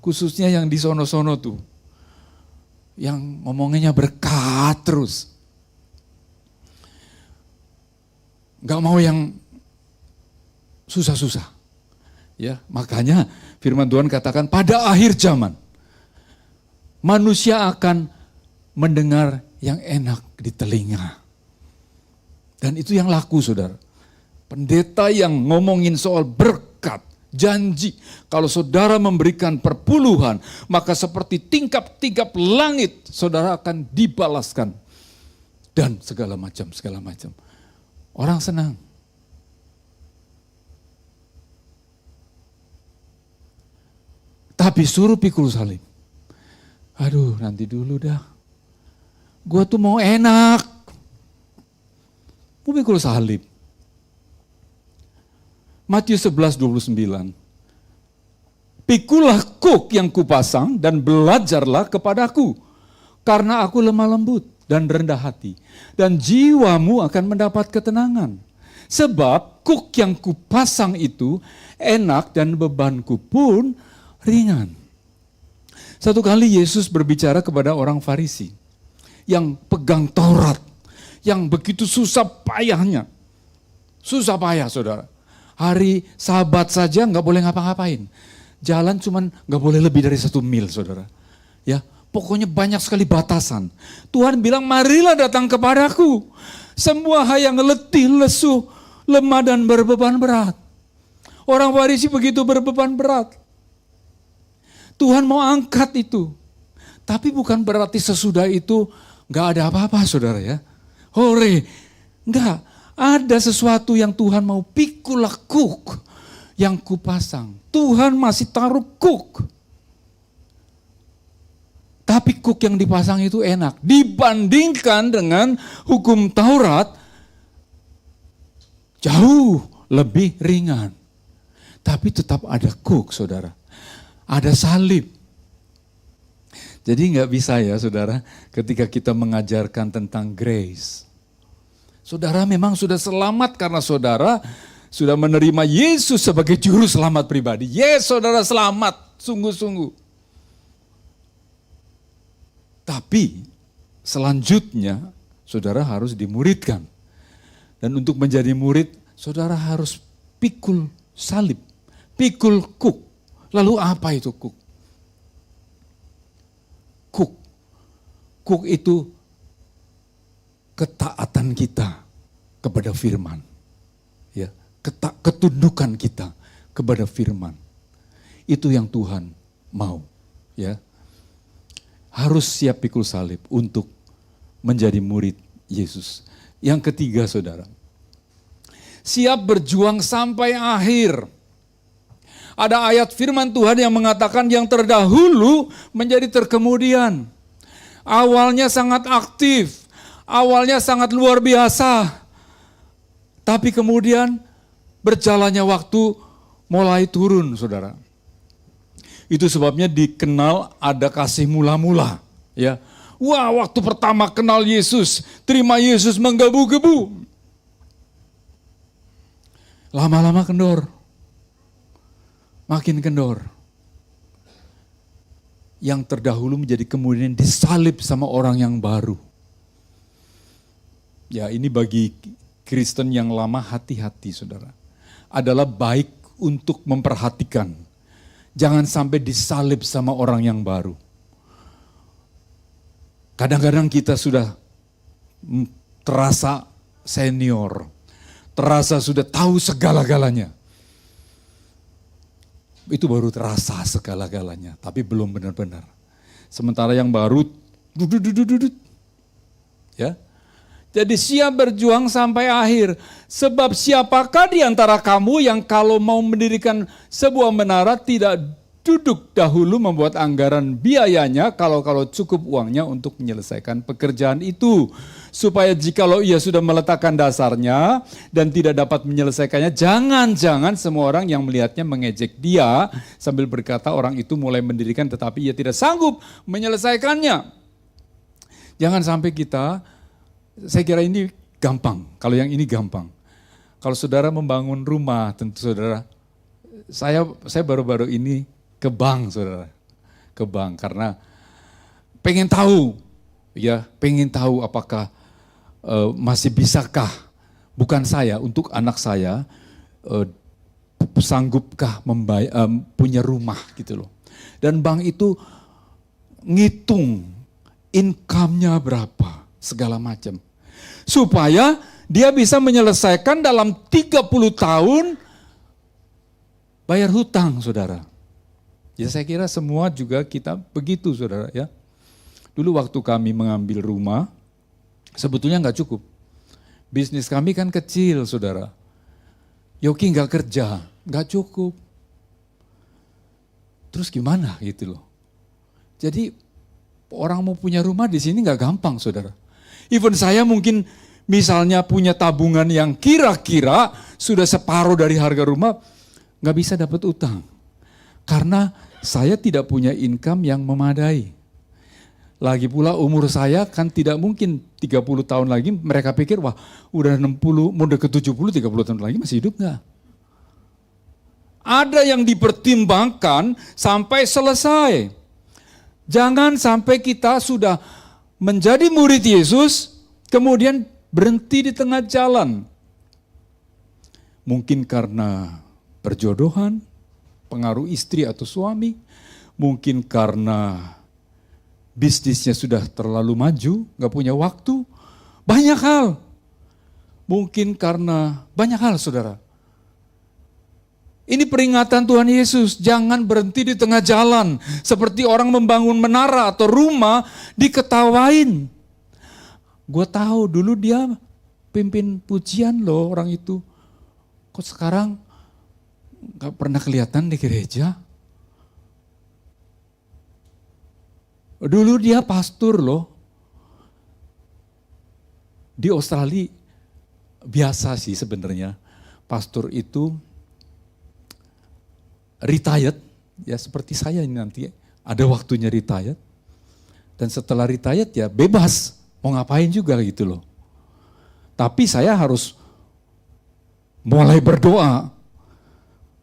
Khususnya yang di sono-sono tuh. Yang ngomonginnya berkat terus. Gak mau yang susah-susah. Ya, makanya firman Tuhan katakan pada akhir zaman manusia akan mendengar yang enak di telinga. Dan itu yang laku saudara. Pendeta yang ngomongin soal berkat, janji. Kalau saudara memberikan perpuluhan, maka seperti tingkap-tingkap langit, saudara akan dibalaskan. Dan segala macam. Orang senang. Tapi suruh pikul salib. Aduh nanti dulu dah. Gua tuh mau enak. Mau pikul salib. Matius 11:29. Pikulah kuk yang kupasang dan belajarlah kepadaku. Karena aku lemah lembut dan rendah hati. Dan jiwamu akan mendapat ketenangan. Sebab kuk yang kupasang itu enak dan bebanku pun ringan. Satu kali Yesus berbicara kepada orang Farisi yang pegang Taurat, yang begitu susah payahnya. Susah payah saudara. Hari Sabat saja nggak boleh ngapa-ngapain. Jalan cuman nggak boleh lebih dari 1 mil saudara. Ya, pokoknya banyak sekali batasan. Tuhan bilang marilah datang kepadaku. Semua yang letih, lesuh, lemah dan berbeban berat. Orang Farisi begitu berbeban berat. Tuhan mau angkat itu. Tapi bukan berarti sesudah itu gak ada apa-apa saudara ya. hore. Enggak, ada sesuatu yang Tuhan mau pikulah kuk yang kupasang. Tuhan masih taruh kuk. Tapi kuk yang dipasang itu enak. Dibandingkan dengan hukum Taurat, jauh lebih ringan. Tapi tetap ada kuk, saudara. Ada salib. Jadi nggak bisa ya, saudara, ketika kita mengajarkan tentang grace. Saudara memang sudah selamat karena saudara sudah menerima Yesus sebagai juru selamat pribadi. Yes, saudara selamat, sungguh-sungguh. Tapi selanjutnya saudara harus dimuridkan. Dan untuk menjadi murid, saudara harus pikul salib, pikul kuk. Lalu apa itu kuk? Kuk itu ketaatan kita kepada firman. Ya, ketundukan kita kepada firman. Itu yang Tuhan mau, ya. Harus siap pikul salib untuk menjadi murid Yesus. Yang ketiga, saudara, siap berjuang sampai akhir. Ada ayat firman Tuhan yang mengatakan yang terdahulu menjadi terkemudian. Awalnya sangat aktif, awalnya sangat luar biasa. Tapi kemudian berjalannya waktu mulai turun, saudara. Itu sebabnya dikenal ada kasih mula-mula, ya. Wah, waktu pertama kenal Yesus, terima Yesus menggebu-gebu. Lama-lama kendor. Makin kendor. Yang terdahulu menjadi kemudian disalib sama orang yang baru. Ya, ini bagi Kristen yang lama hati-hati, saudara. Adalah baik untuk memperhatikan. Jangan sampai disalib sama orang yang baru. Kadang-kadang kita sudah terasa senior, terasa sudah tahu segala-galanya. Itu baru terasa segala-galanya, tapi belum benar-benar. Sementara yang baru, ya. Jadi siap berjuang sampai akhir. Sebab siapakah di antara kamu yang kalau mau mendirikan sebuah menara tidak duduk dahulu membuat anggaran biayanya kalau cukup uangnya untuk menyelesaikan pekerjaan itu. Supaya jikalau ia sudah meletakkan dasarnya dan tidak dapat menyelesaikannya, jangan-jangan semua orang yang melihatnya mengejek dia sambil berkata orang itu mulai mendirikan tetapi ia tidak sanggup menyelesaikannya. Jangan sampai kita, saya kira ini gampang, kalau yang ini gampang. Kalau saudara membangun rumah, tentu saudara, saya baru-baru ini ke bank, saudara. Ke bank, karena pengen tahu apakah masih bisakah, bukan saya, untuk anak saya, sanggupkah punya rumah gitu loh. Dan bank itu ngitung income-nya berapa, segala macam. Supaya dia bisa menyelesaikan dalam 30 tahun bayar hutang, saudara. Ya saya kira semua juga kita begitu, saudara, ya. Dulu waktu kami mengambil rumah, sebetulnya nggak cukup. Bisnis kami kan kecil, saudara. Yoki nggak kerja, nggak cukup. Terus gimana gitu loh. Jadi orang mau punya rumah di sini nggak gampang, saudara. Even saya mungkin misalnya punya tabungan yang kira-kira sudah separuh dari harga rumah, nggak bisa dapat utang. Karena saya tidak punya income yang memadai. Lagi pula umur saya kan tidak mungkin 30 tahun lagi mereka pikir wah udah 60, mau ke 70, 30 tahun lagi masih hidup nggak? Ada yang dipertimbangkan sampai selesai. Jangan sampai kita sudah menjadi murid Yesus, kemudian berhenti di tengah jalan. Mungkin karena perjodohan, pengaruh istri atau suami, mungkin karena bisnisnya sudah terlalu maju, gak punya waktu, banyak hal. Mungkin karena banyak hal, saudara. Ini peringatan Tuhan Yesus, jangan berhenti di tengah jalan. Seperti orang membangun menara atau rumah, diketawain. Gue tahu dulu dia pimpin pujian loh orang itu. Kok sekarang gak pernah kelihatan di gereja? Dulu dia pastor loh. Di Australia biasa sih sebenarnya. Pastor itu retired, ya seperti saya ini nanti ada waktunya retired. Dan setelah retired ya bebas, mau ngapain juga gitu loh. Tapi saya harus mulai berdoa.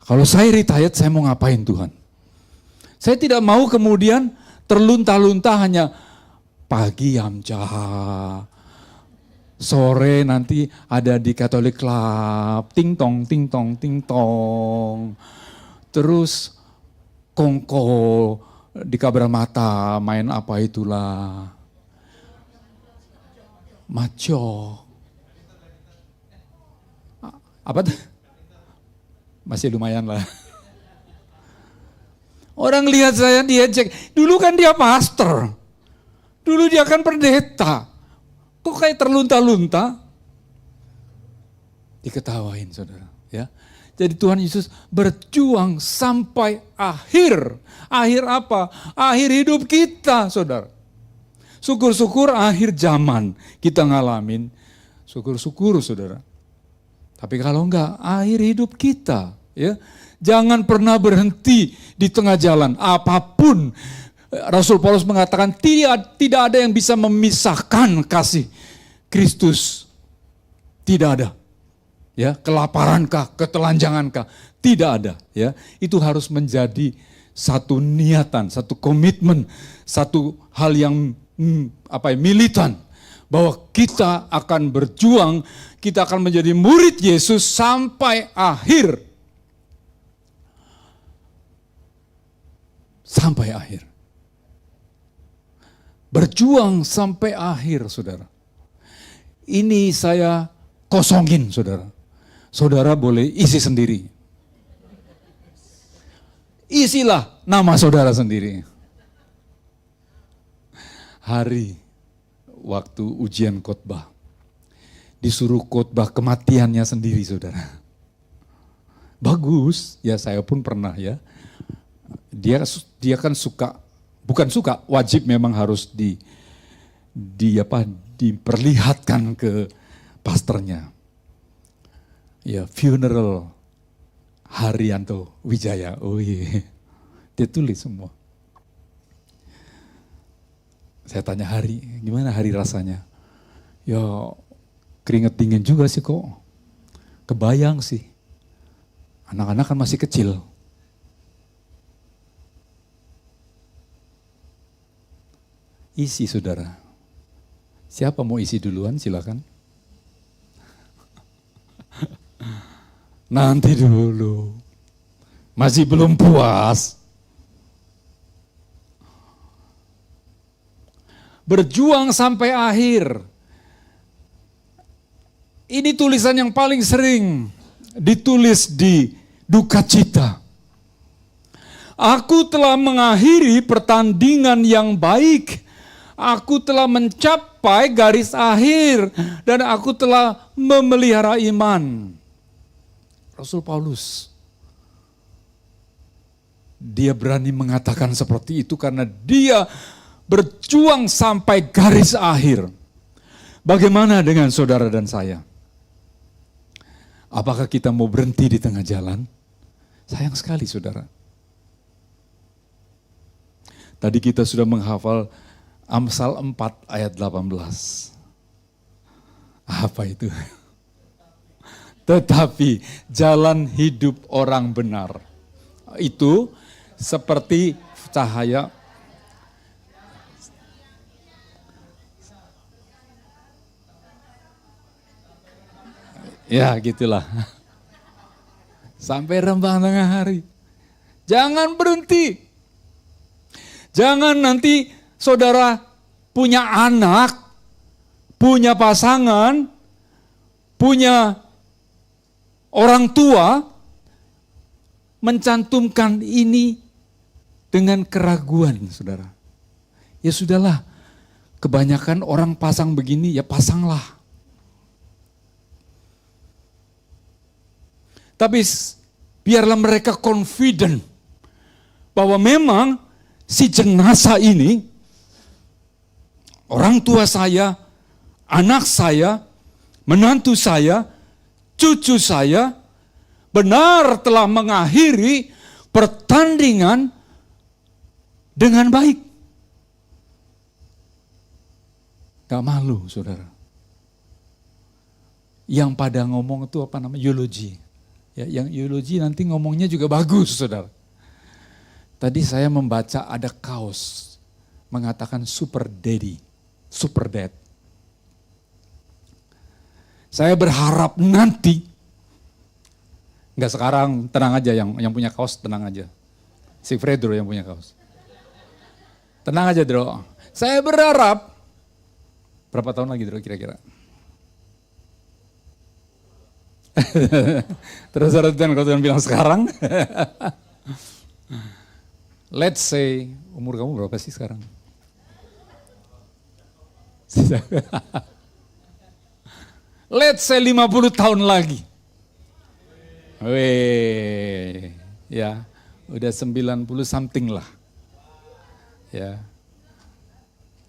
Kalau saya retired, saya mau ngapain Tuhan? Saya tidak mau kemudian terlunta-lunta hanya pagi Yamcah, sore nanti ada di Catholic Club, ting tong, ting tong, ting tong. Terus kongko di Kabramata main apa itulah. Maco. Apa tuh? Masih lumayan lah. Orang lihat saya diejek. Dulu kan dia pastor. Dulu dia kan pendeta. Kok kayak terlunta-lunta? Diketawain saudara. Ya. Jadi Tuhan Yesus berjuang sampai akhir. Akhir apa? Akhir hidup kita saudara. Syukur-syukur akhir zaman kita ngalamin. Syukur-syukur saudara. Tapi kalau enggak, akhir hidup kita. Ya, jangan pernah berhenti di tengah jalan. Apapun, Rasul Paulus mengatakan tidak ada yang bisa memisahkan kasih Kristus. Tidak ada. Ya, kelaparankah, ketelanjangankah? Tidak ada. Ya, itu harus menjadi satu niatan, satu komitmen, satu hal yang militan. Bahwa kita akan berjuang, kita akan menjadi murid Yesus sampai akhir. Sampai akhir. Berjuang sampai akhir, saudara. Ini saya kosongin, saudara. Saudara boleh isi sendiri. Isilah nama saudara sendiri. Hari waktu ujian khotbah, disuruh khotbah kematiannya sendiri, saudara. Bagus, ya saya pun pernah ya. Dia kan suka, bukan suka, wajib memang harus diperlihatkan ke pastornya. Ya, funeral Haryanto Wijaya. Oh iya, dia tulis semua. Saya tanya Hari, gimana Hari rasanya? Ya keringet dingin juga sih kok. Kebayang sih. Anak-anak kan masih kecil. Isi saudara. Siapa mau isi duluan silakan. Nanti dulu. Masih belum puas. Berjuang sampai akhir. Ini tulisan yang paling sering ditulis di duka cita. Aku telah mengakhiri pertandingan yang baik. Aku telah mencapai garis akhir. Dan aku telah memelihara iman. Rasul Paulus. Dia berani mengatakan seperti itu karena dia berjuang sampai garis akhir. Bagaimana dengan saudara dan saya? Apakah kita mau berhenti di tengah jalan? Sayang sekali saudara. Tadi kita sudah menghafal Amsal 4 ayat 18. Apa itu? Tetapi jalan hidup orang benar itu seperti cahaya. Ya gitulah. Sampai rembang tengah hari. Jangan berhenti. Jangan nanti saudara punya anak, punya pasangan, punya orang tua, mencantumkan ini dengan keraguan saudara. Ya sudahlah, kebanyakan orang pasang begini, ya pasanglah. Tapi biarlah mereka confident bahwa memang si jenazah ini, orang tua saya, anak saya, menantu saya, cucu saya, benar telah mengakhiri pertandingan dengan baik. Gak malu, saudara. Yang pada ngomong itu apa namanya? Eulogy. Ya, yang eulogy nanti ngomongnya juga bagus, saudara. Tadi saya membaca ada kaos mengatakan super daddy, super dad. Saya berharap nanti, nggak sekarang, tenang aja yang punya kaos, tenang aja. Si Fredro yang punya kaos. Tenang aja, Dro. Saya berharap, berapa tahun lagi, Dro, kira-kira? Terus kalau Tuhan bilang sekarang, let's say, umur kamu berapa sih sekarang? Let's say 50 tahun lagi. Weh, ya, udah 90 something lah. Ya.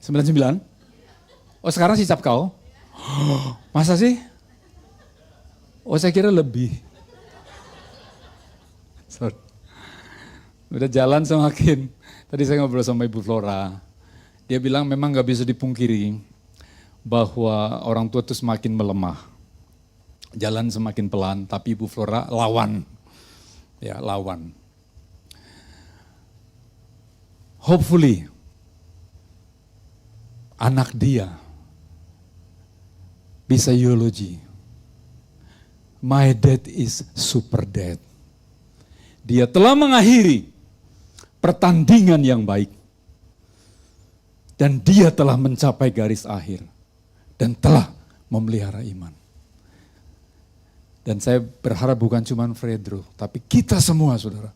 99? Oh, sekarang sicap kau? Masa sih? Oh, saya kira lebih. Sorry. Udah jalan semakin. Tadi saya ngobrol sama Ibu Flora. Dia bilang memang gak bisa dipungkiri bahwa orang tua itu semakin melemah. Jalan semakin pelan, tapi Ibu Flora lawan. Ya, lawan. Hopefully, anak dia bisa eulogy. My dad is super dad. Dia telah mengakhiri pertandingan yang baik. Dan dia telah mencapai garis akhir. Dan telah memelihara iman. Dan saya berharap bukan cuma Fredro, tapi kita semua, saudara.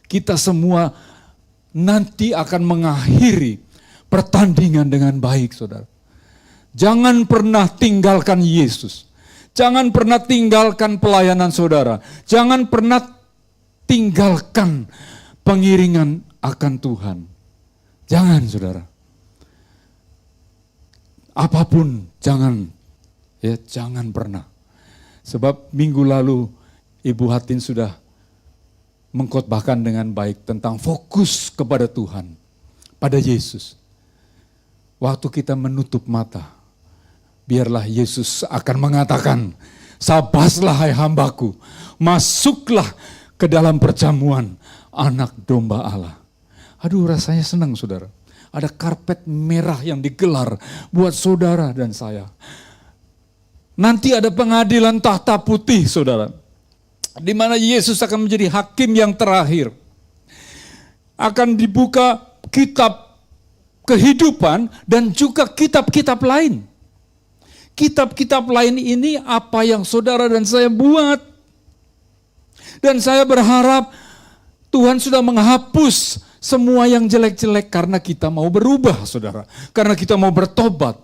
Kita semua nanti akan mengakhiri pertandingan dengan baik, saudara. Jangan pernah tinggalkan Yesus. Jangan pernah tinggalkan pelayanan saudara. Jangan pernah tinggalkan pengiringan akan Tuhan. Jangan, saudara. Apapun jangan, ya jangan pernah. Sebab minggu lalu Ibu Hatin sudah mengkhotbahkan dengan baik tentang fokus kepada Tuhan, pada Yesus. Waktu kita menutup mata, biarlah Yesus akan mengatakan, sabaslah hai hambaku, masuklah ke dalam perjamuan anak domba Allah. Aduh, rasanya senang, saudara. Ada karpet merah yang digelar buat saudara dan saya. Nanti ada pengadilan tahta putih, saudara. Di mana Yesus akan menjadi hakim yang terakhir. Akan dibuka kitab kehidupan dan juga kitab-kitab lain. Kitab-kitab lain ini apa yang saudara dan saya buat. Dan saya berharap Tuhan sudah menghapus semua yang jelek-jelek karena kita mau berubah, saudara. Karena kita mau bertobat.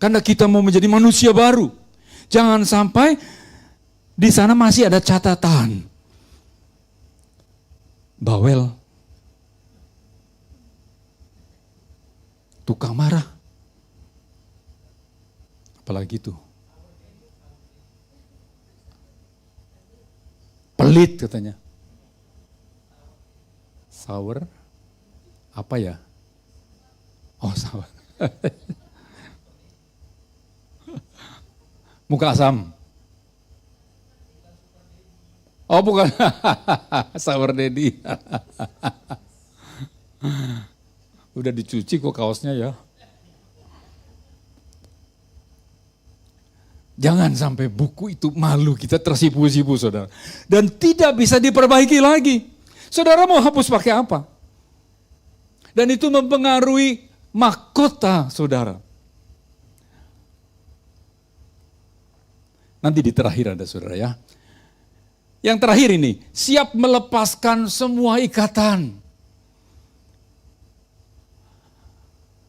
Karena kita mau menjadi manusia baru. Jangan sampai di sana masih ada catatan. Bawel. Tukang marah. Apalagi itu. Pelit katanya. Sour. Apa ya? Oh, sour. Muka asam. Oh, bukan. Sour daddy. Udah dicuci kok kaosnya ya. Jangan sampai buku itu malu, kita tersipu-sipu, saudara. Dan tidak bisa diperbaiki lagi. Saudara mau hapus pakai apa? Dan itu mempengaruhi mahkota saudara. Nanti di terakhir ada, saudara ya. Yang terakhir ini, siap melepaskan semua ikatan.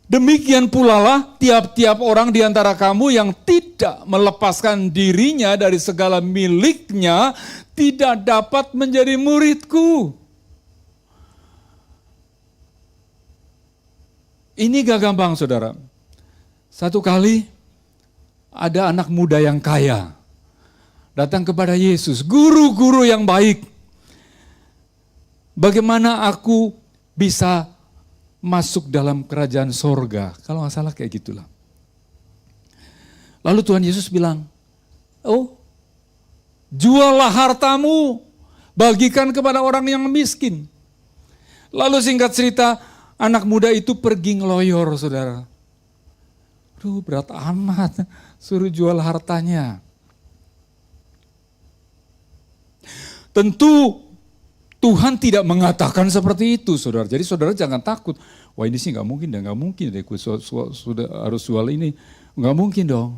Demikian pula lah tiap-tiap orang di antara kamu yang tidak melepaskan dirinya dari segala miliknya tidak dapat menjadi muridku. Ini gak gampang, saudara. Satu kali ada anak muda yang kaya datang kepada Yesus, guru-guru yang baik. Bagaimana aku bisa masuk dalam kerajaan sorga? Kalau nggak salah kayak gitulah. Lalu Tuhan Yesus bilang, oh, juallah hartamu, bagikan kepada orang yang miskin. Lalu singkat cerita, anak muda itu pergi ngeloyor, saudara. Aduh, berat amat, suruh jual hartanya. Tentu Tuhan tidak mengatakan seperti itu, saudara. Jadi saudara jangan takut. Wah, ini sih nggak mungkin, dan nggak mungkin deh, sudah harus jual ini, nggak mungkin dong.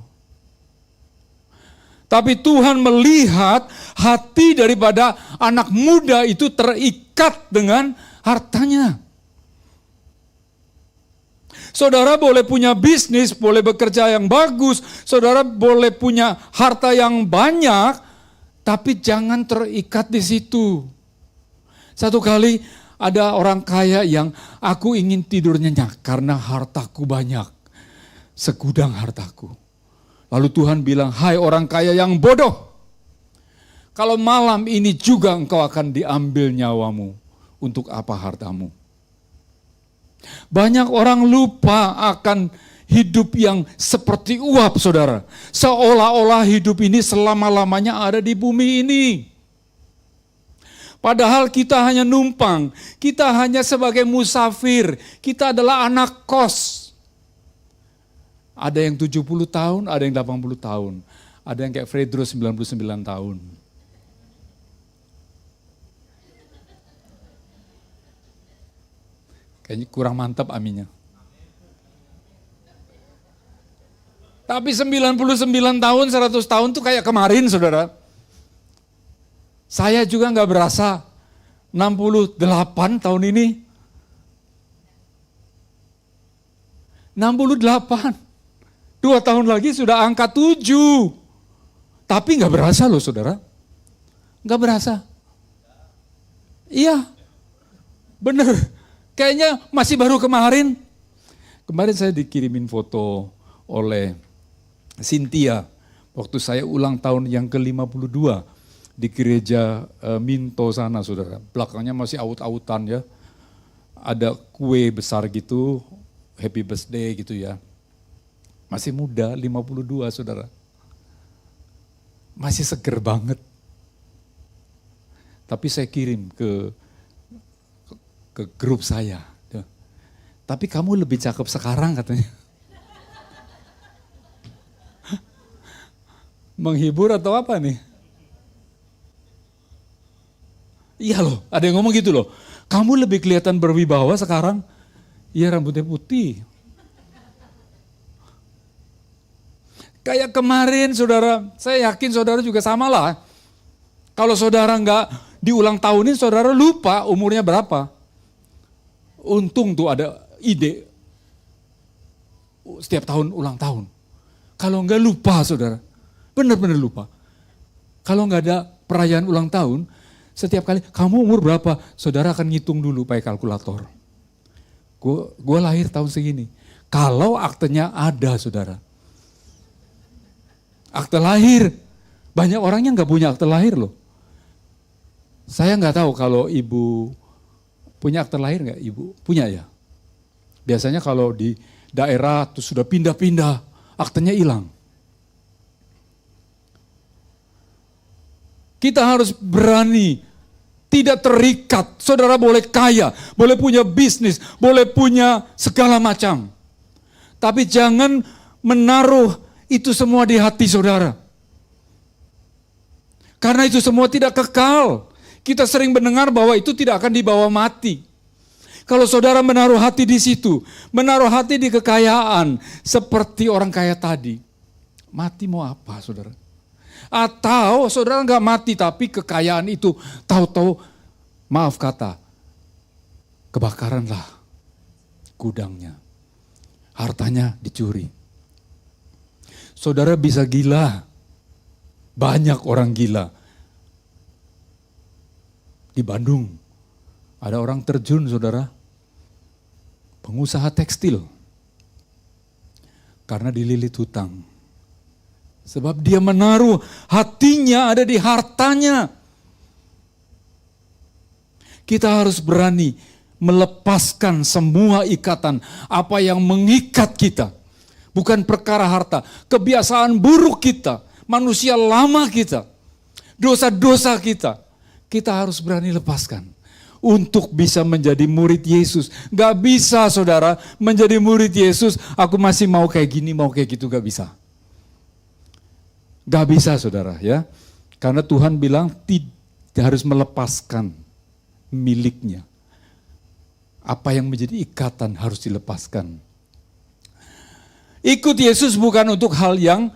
Tapi Tuhan melihat hati daripada anak muda itu terikat dengan hartanya. Saudara boleh punya bisnis, boleh bekerja yang bagus, saudara boleh punya harta yang banyak, tapi jangan terikat di situ. Satu kali ada orang kaya yang aku ingin tidur nyenyak karena hartaku banyak. Segudang hartaku. Lalu Tuhan bilang, hai orang kaya yang bodoh. Kalau malam ini juga engkau akan diambil nyawamu. Untuk apa hartamu? Banyak orang lupa akan hidup yang seperti uap, saudara. Seolah-olah hidup ini selama-lamanya ada di bumi ini. Padahal kita hanya numpang, kita hanya sebagai musafir, kita adalah anak kos. Ada yang 70 tahun, ada yang 80 tahun. Ada yang kayak Fredro 99 tahun. Kayaknya kurang mantap aminnya. Tapi 99 tahun, 100 tahun tuh kayak kemarin, saudara. Saya juga nggak berasa 68 tahun ini. 68. 2 tahun lagi sudah angka 7. Tapi nggak berasa loh, saudara. Nggak berasa. Iya, bener. Kayaknya masih baru kemarin. Kemarin saya dikirimin foto oleh Cynthia. Waktu saya ulang tahun yang ke-52. Di gereja Minto sana, saudara. Belakangnya masih aut-autan ya. Ada kue besar gitu, happy birthday gitu ya. Masih muda, 52 saudara. Masih seger banget. Tapi saya kirim ke grup saya. Tapi kamu lebih cakep sekarang katanya. Menghibur atau apa nih? Iya loh, ada yang ngomong gitu loh. Kamu lebih kelihatan berwibawa sekarang. Iya, rambutnya putih. Kayak kemarin saudara, saya yakin saudara juga sama lah. Kalau saudara nggak diulang tahunin, saudara lupa umurnya berapa. Untung tuh ada ide. Setiap tahun ulang tahun. Kalau nggak lupa saudara, benar-benar lupa. Kalau nggak ada perayaan ulang tahun, setiap kali, kamu umur berapa? Saudara akan ngitung dulu pakai kalkulator. Gue lahir tahun segini. Kalau aktenya ada, saudara. Akte lahir. Banyak orangnya nggak punya akte lahir loh. Saya nggak tahu kalau ibu punya akte lahir nggak, ibu? Punya ya? Biasanya kalau di daerah tuh sudah pindah-pindah, aktenya hilang. Kita harus berani, tidak terikat. Saudara boleh kaya, boleh punya bisnis, boleh punya segala macam. Tapi jangan menaruh itu semua di hati saudara. Karena itu semua tidak kekal. Kita sering mendengar bahwa itu tidak akan dibawa mati. Kalau saudara menaruh hati di situ, menaruh hati di kekayaan, seperti orang kaya tadi, mati mau apa saudara? Atau saudara nggak mati tapi kekayaan itu tahu-tahu, maaf kata, kebakaranlah gudangnya. hartanya dicuri. Saudara bisa gila, banyak orang gila. Di Bandung ada orang terjun, saudara, pengusaha tekstil, karena dililit hutang. Sebab dia menaruh hatinya ada di hartanya. Kita harus berani melepaskan semua ikatan, apa yang mengikat kita. Bukan perkara harta, kebiasaan buruk kita, manusia lama kita, dosa-dosa kita. Kita harus berani lepaskan untuk bisa menjadi murid Yesus. Gak bisa, saudara, menjadi murid Yesus, aku masih mau kayak gini, mau kayak gitu, gak bisa. Gak bisa, saudara, ya. Karena Tuhan bilang tidak harus melepaskan miliknya. Apa yang menjadi ikatan harus dilepaskan. Ikut Yesus bukan untuk hal yang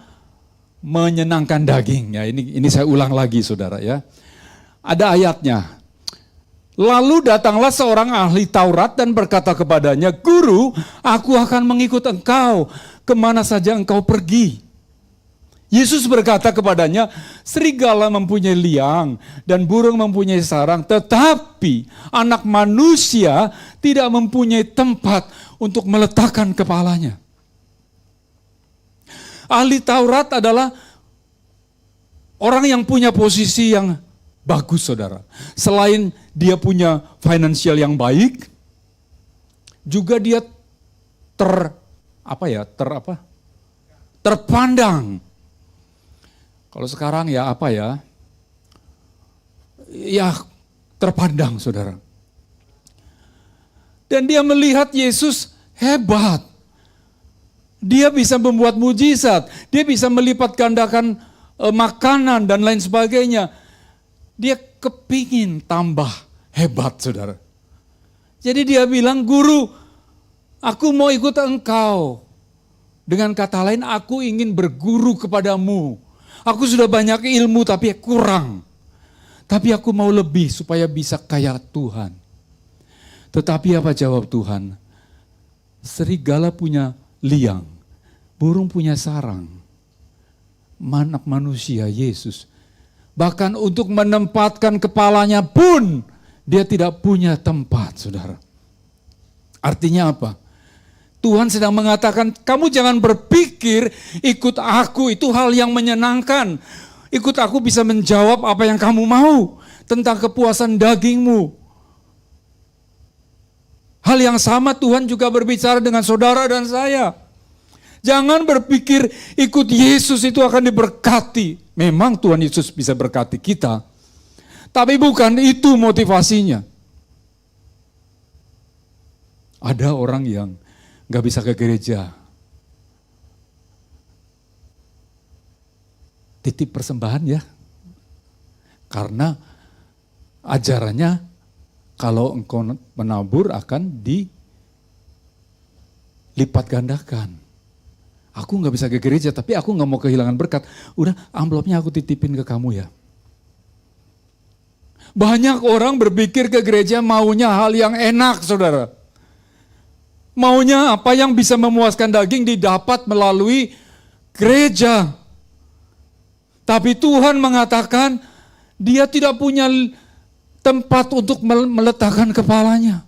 menyenangkan daging. Ya, ini saya ulang lagi, saudara, ya. Ada ayatnya. Lalu datanglah seorang ahli Taurat dan berkata kepadanya, "Guru, aku akan mengikut engkau kemana saja engkau pergi." Yesus berkata kepadanya, "Serigala mempunyai liang dan burung mempunyai sarang, tetapi anak manusia tidak mempunyai tempat untuk meletakkan kepalanya." Ahli Taurat adalah orang yang punya posisi yang bagus, saudara. Selain dia punya finansial yang baik, juga dia terpandang. Kalau sekarang ya terpandang, saudara. Dan dia melihat Yesus hebat. Dia bisa membuat mujizat, dia bisa melipat gandakan makanan dan lain sebagainya. Dia kepingin tambah hebat, saudara. Jadi dia bilang, "Guru, aku mau ikut engkau." Dengan kata lain, aku ingin berguru kepadamu. Aku sudah banyak ilmu tapi kurang. Tapi aku mau lebih supaya bisa kayak Tuhan. Tetapi apa jawab Tuhan? Serigala punya liang, burung punya sarang. Anak manusia, Yesus, bahkan untuk menempatkan kepalanya pun dia tidak punya tempat, saudara. Artinya apa? Tuhan sedang mengatakan, kamu jangan berpikir ikut aku itu hal yang menyenangkan. Ikut aku bisa menjawab apa yang kamu mau tentang kepuasan dagingmu. Hal yang sama Tuhan juga berbicara dengan saudara dan saya. Jangan berpikir ikut Yesus itu akan diberkati. Memang Tuhan Yesus bisa berkati kita. Tapi bukan itu motivasinya. Ada orang yang gak bisa ke gereja. Titip persembahan ya. Karena ajarannya kalau engkau menabur akan dilipat gandakan. Aku gak bisa ke gereja tapi aku gak mau kehilangan berkat. Udah amplopnya aku titipin ke kamu ya. Banyak orang berpikir ke gereja maunya hal yang enak, saudara. Maunya apa yang bisa memuaskan daging didapat melalui gereja. Tapi Tuhan mengatakan dia tidak punya tempat untuk meletakkan kepalanya.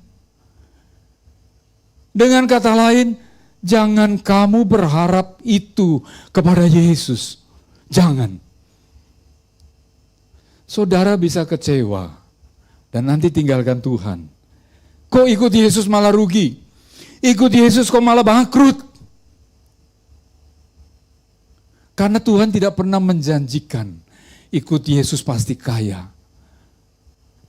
Dengan kata lain, jangan kamu berharap itu kepada Yesus. Jangan. Saudara bisa kecewa dan nanti tinggalkan Tuhan. Kok ikut Yesus malah rugi? Ikut Yesus kok malah bangkrut? Karena Tuhan tidak pernah menjanjikan ikut Yesus pasti kaya.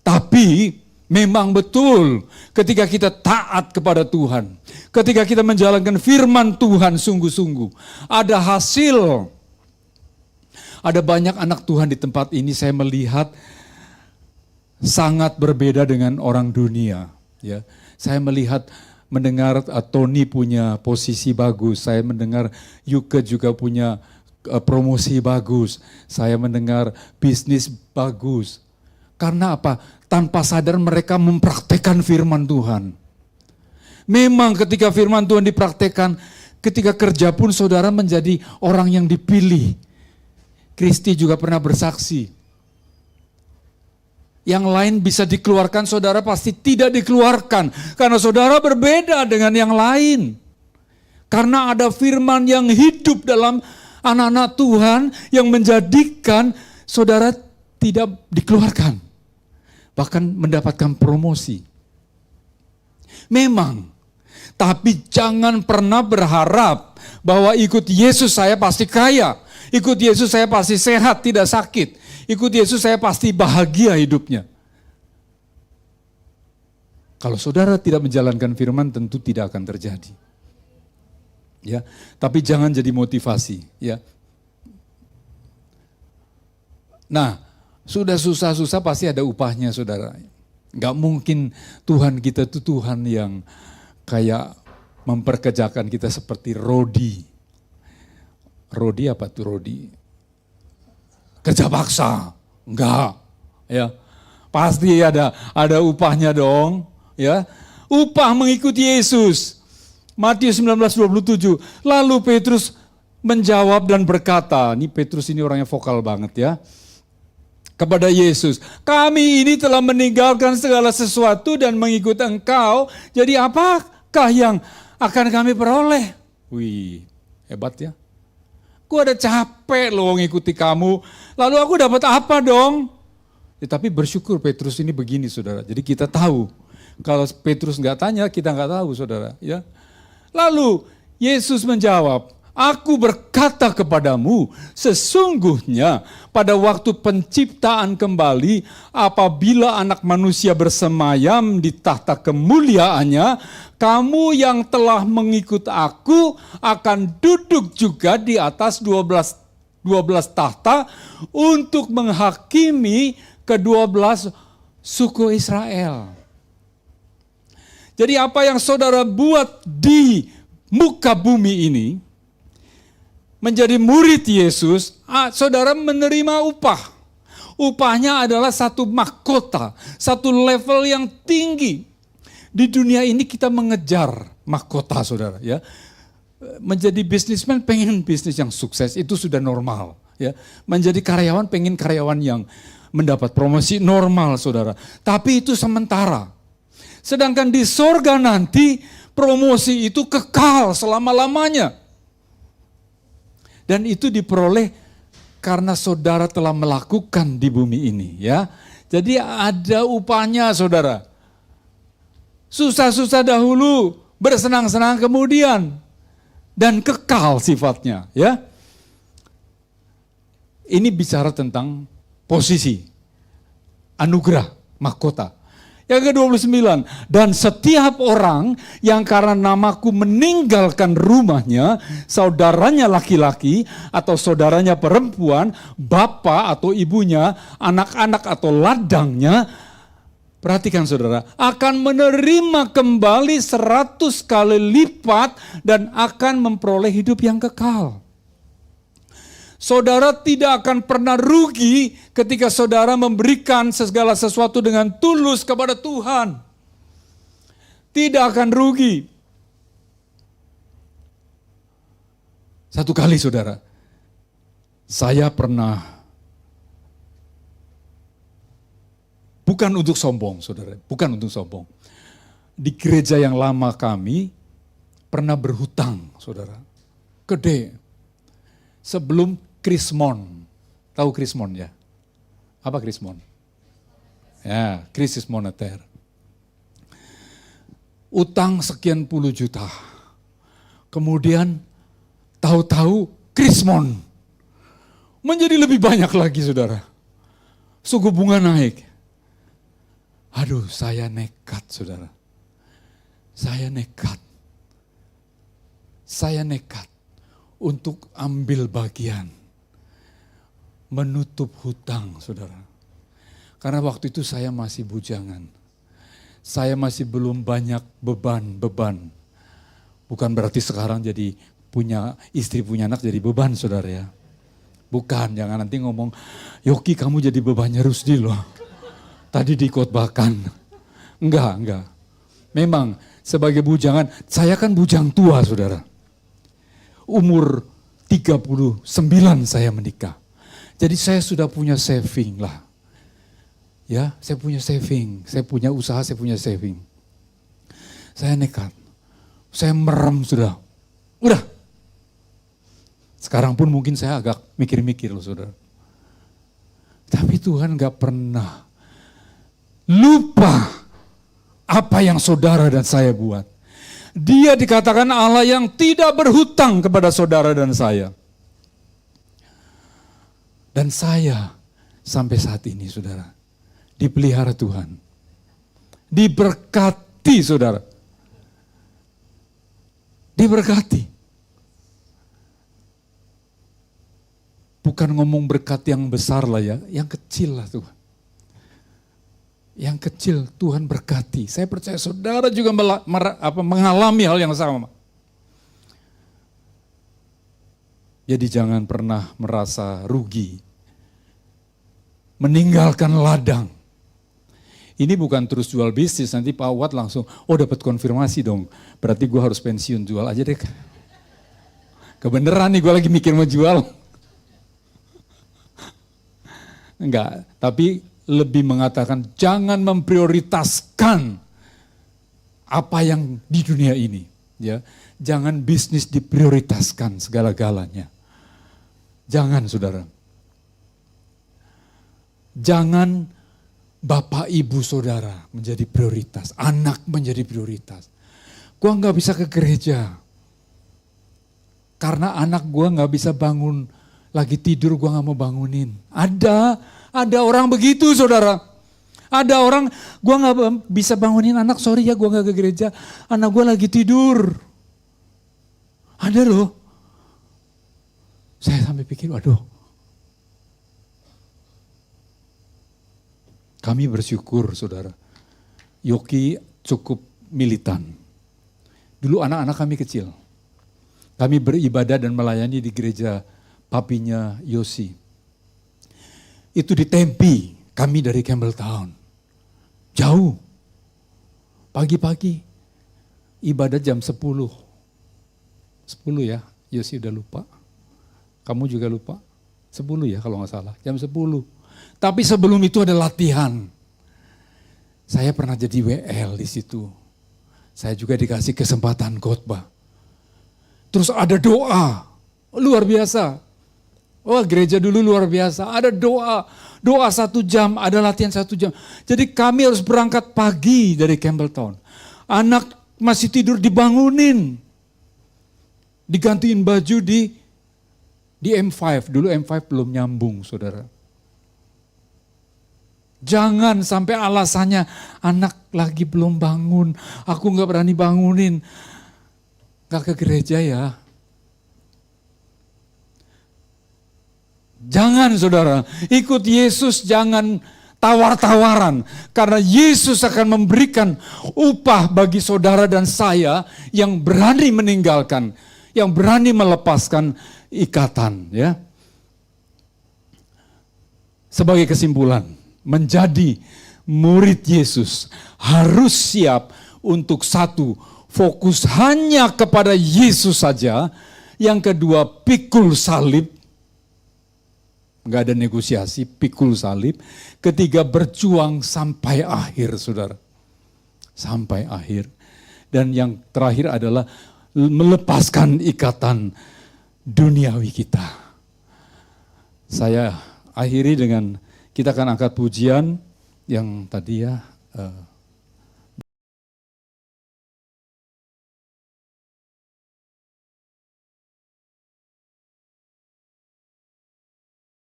Tapi memang betul ketika kita taat kepada Tuhan, ketika kita menjalankan firman Tuhan sungguh-sungguh, ada hasil. Ada banyak anak Tuhan di tempat ini saya melihat sangat berbeda dengan orang dunia. Ya, saya mendengar Tony punya posisi bagus, saya mendengar Yuke juga punya promosi bagus, saya mendengar bisnis bagus. Karena apa? Tanpa sadar mereka mempraktekkan firman Tuhan. Memang ketika firman Tuhan dipraktekkan, ketika kerja pun saudara menjadi orang yang dipilih. Kristi juga pernah bersaksi. Yang lain bisa dikeluarkan, saudara pasti tidak dikeluarkan. Karena saudara berbeda dengan yang lain. Karena ada firman yang hidup dalam anak-anak Tuhan yang menjadikan saudara tidak dikeluarkan. Bahkan mendapatkan promosi. Memang, tapi jangan pernah berharap bahwa ikut Yesus saya pasti kaya. Ikut Yesus saya pasti sehat, tidak sakit. Ikut Yesus saya pasti bahagia hidupnya. Kalau saudara tidak menjalankan firman tentu tidak akan terjadi. Ya, tapi jangan jadi motivasi, ya. Nah, sudah susah-susah pasti ada upahnya, saudara. Gak mungkin Tuhan kita itu Tuhan yang kayak memperkerjakan kita seperti Rodi. Rodi apa tuh Rodi? Kerja paksa. Enggak, ya. Pasti ada upahnya dong, ya. Upah mengikuti Yesus. Matius 19:27. Lalu Petrus menjawab dan berkata, ini Petrus ini orangnya vokal banget ya. Kepada Yesus, kami ini telah meninggalkan segala sesuatu dan mengikut Engkau. Jadi apakah yang akan kami peroleh? Wih, hebat ya. Aku ada capek loh ngikuti kamu. Lalu aku dapat apa dong? Ya, tapi bersyukur Petrus ini begini saudara. Jadi kita tahu. Kalau Petrus nggak tanya, kita nggak tahu saudara. Ya. Lalu Yesus menjawab, aku berkata kepadamu, sesungguhnya pada waktu penciptaan kembali, apabila anak manusia bersemayam di tahta kemuliaannya, kamu yang telah mengikut aku akan duduk juga di atas 12 tahta untuk menghakimi ke-12 suku Israel. Jadi apa yang saudara buat di muka bumi ini, menjadi murid Yesus, saudara menerima upah. Upahnya adalah satu mahkota, satu level yang tinggi. Di dunia ini kita mengejar mahkota saudara. Ya. Menjadi bisnismen pengen bisnis yang sukses, itu sudah normal. Ya. Menjadi karyawan pengen karyawan yang mendapat promosi normal saudara. Tapi itu sementara. Sedangkan di sorga nanti promosi itu kekal selama-lamanya. Dan itu diperoleh karena saudara telah melakukan di bumi ini. Ya, jadi ada upahnya saudara. Susah-susah dahulu, bersenang-senang kemudian. Dan kekal sifatnya. Ya, ini bicara tentang posisi, anugerah, mahkota. Yang ke-29, dan setiap orang yang karena namaku meninggalkan rumahnya, saudaranya laki-laki atau saudaranya perempuan, bapak atau ibunya, anak-anak atau ladangnya, perhatikan saudara, akan menerima kembali 100 kali lipat dan akan memperoleh hidup yang kekal. Saudara tidak akan pernah rugi ketika saudara memberikan segala sesuatu dengan tulus kepada Tuhan. Tidak akan rugi. Satu kali saudara, saya pernah, bukan untuk sombong saudara, bukan untuk sombong. Di gereja yang lama kami pernah berhutang saudara, gede. Sebelum Krismon, tahu Krismon ya? Apa Krismon? Ya, krisis moneter. Utang sekian puluh juta. Kemudian tahu-tahu Krismon. Menjadi lebih banyak lagi saudara. Suku bunga naik. Aduh, saya nekat saudara. Saya nekat untuk ambil bagian. Menutup hutang, saudara. Karena waktu itu saya masih bujangan. Saya masih belum banyak beban. Bukan berarti sekarang jadi punya istri, punya anak jadi beban, saudara ya. Bukan, jangan nanti ngomong, Yoki kamu jadi bebannya Rusdi loh. Tadi dikhotbahkan. Enggak. Memang sebagai bujangan. Saya kan bujang tua, saudara. Umur 39 saya menikah. Jadi saya sudah punya saving lah. Ya, saya punya saving. Saya punya usaha, saya punya saving. Saya nekat. Saya merem sudah. Udah. Sekarang pun mungkin saya agak mikir-mikir loh, saudara. Tapi Tuhan gak pernah lupa apa yang saudara dan saya buat. Dia dikatakan Allah yang tidak berhutang kepada saudara dan saya. Dan saya sampai saat ini, saudara, dipelihara Tuhan. Diberkati, saudara. Diberkati. Bukan ngomong berkat yang besar lah ya, yang kecil lah Tuhan. Yang kecil Tuhan berkati. Saya percaya saudara juga mengalami hal yang sama. Jadi jangan pernah merasa rugi. Meninggalkan ladang. Ini bukan terus jual bisnis, nanti Pak Wat langsung, oh dapat konfirmasi dong. Berarti gue harus pensiun, jual aja deh. Kebeneran nih gue lagi mikir mau jual. Enggak, tapi lebih mengatakan jangan memprioritaskan apa yang di dunia ini. Ya, jangan bisnis diprioritaskan segala-galanya. Jangan, saudara. Jangan bapak ibu saudara menjadi prioritas, anak menjadi prioritas. Gua nggak bisa ke gereja karena anak gua nggak bisa bangun. Lagi tidur gue gak mau bangunin. Ada orang begitu, saudara. Ada orang, gue gak bisa bangunin anak, sorry ya gue gak ke gereja. Anak gue lagi tidur. Ada loh. Saya sampai pikir, waduh. Kami bersyukur, saudara. Yoki cukup militan. Dulu anak-anak kami kecil. Kami beribadah dan melayani di gereja papinya Yosi. Itu di Tempe, kami dari Campbelltown. Jauh. Pagi-pagi, ibadah jam 10. 10 ya, Yosi udah lupa. Kamu juga lupa? 10 ya kalau gak salah, jam 10. Tapi sebelum itu ada latihan. Saya pernah jadi WL di situ. Saya juga dikasih kesempatan khotbah. Terus ada doa, luar biasa. Wah, gereja dulu luar biasa, ada doa 1 jam, ada latihan 1 jam. Jadi kami harus berangkat pagi dari Campbelltown. Anak masih tidur dibangunin. Digantiin baju di M5, dulu M5 belum nyambung, saudara. Jangan sampai alasannya anak lagi belum bangun, aku gak berani bangunin. Gak ke gereja ya. Jangan, saudara, ikut Yesus, jangan tawar-tawaran. Karena Yesus akan memberikan upah bagi saudara dan saya yang berani meninggalkan, yang berani melepaskan ikatan. Ya. Sebagai kesimpulan, menjadi murid Yesus harus siap untuk satu, fokus hanya kepada Yesus saja. Yang kedua, pikul salib. Enggak ada negosiasi, pikul salib. Ketiga, berjuang sampai akhir, saudara. Sampai akhir. Dan yang terakhir adalah melepaskan ikatan duniawi kita. Saya akhiri dengan, kita akan angkat pujian yang tadi ya,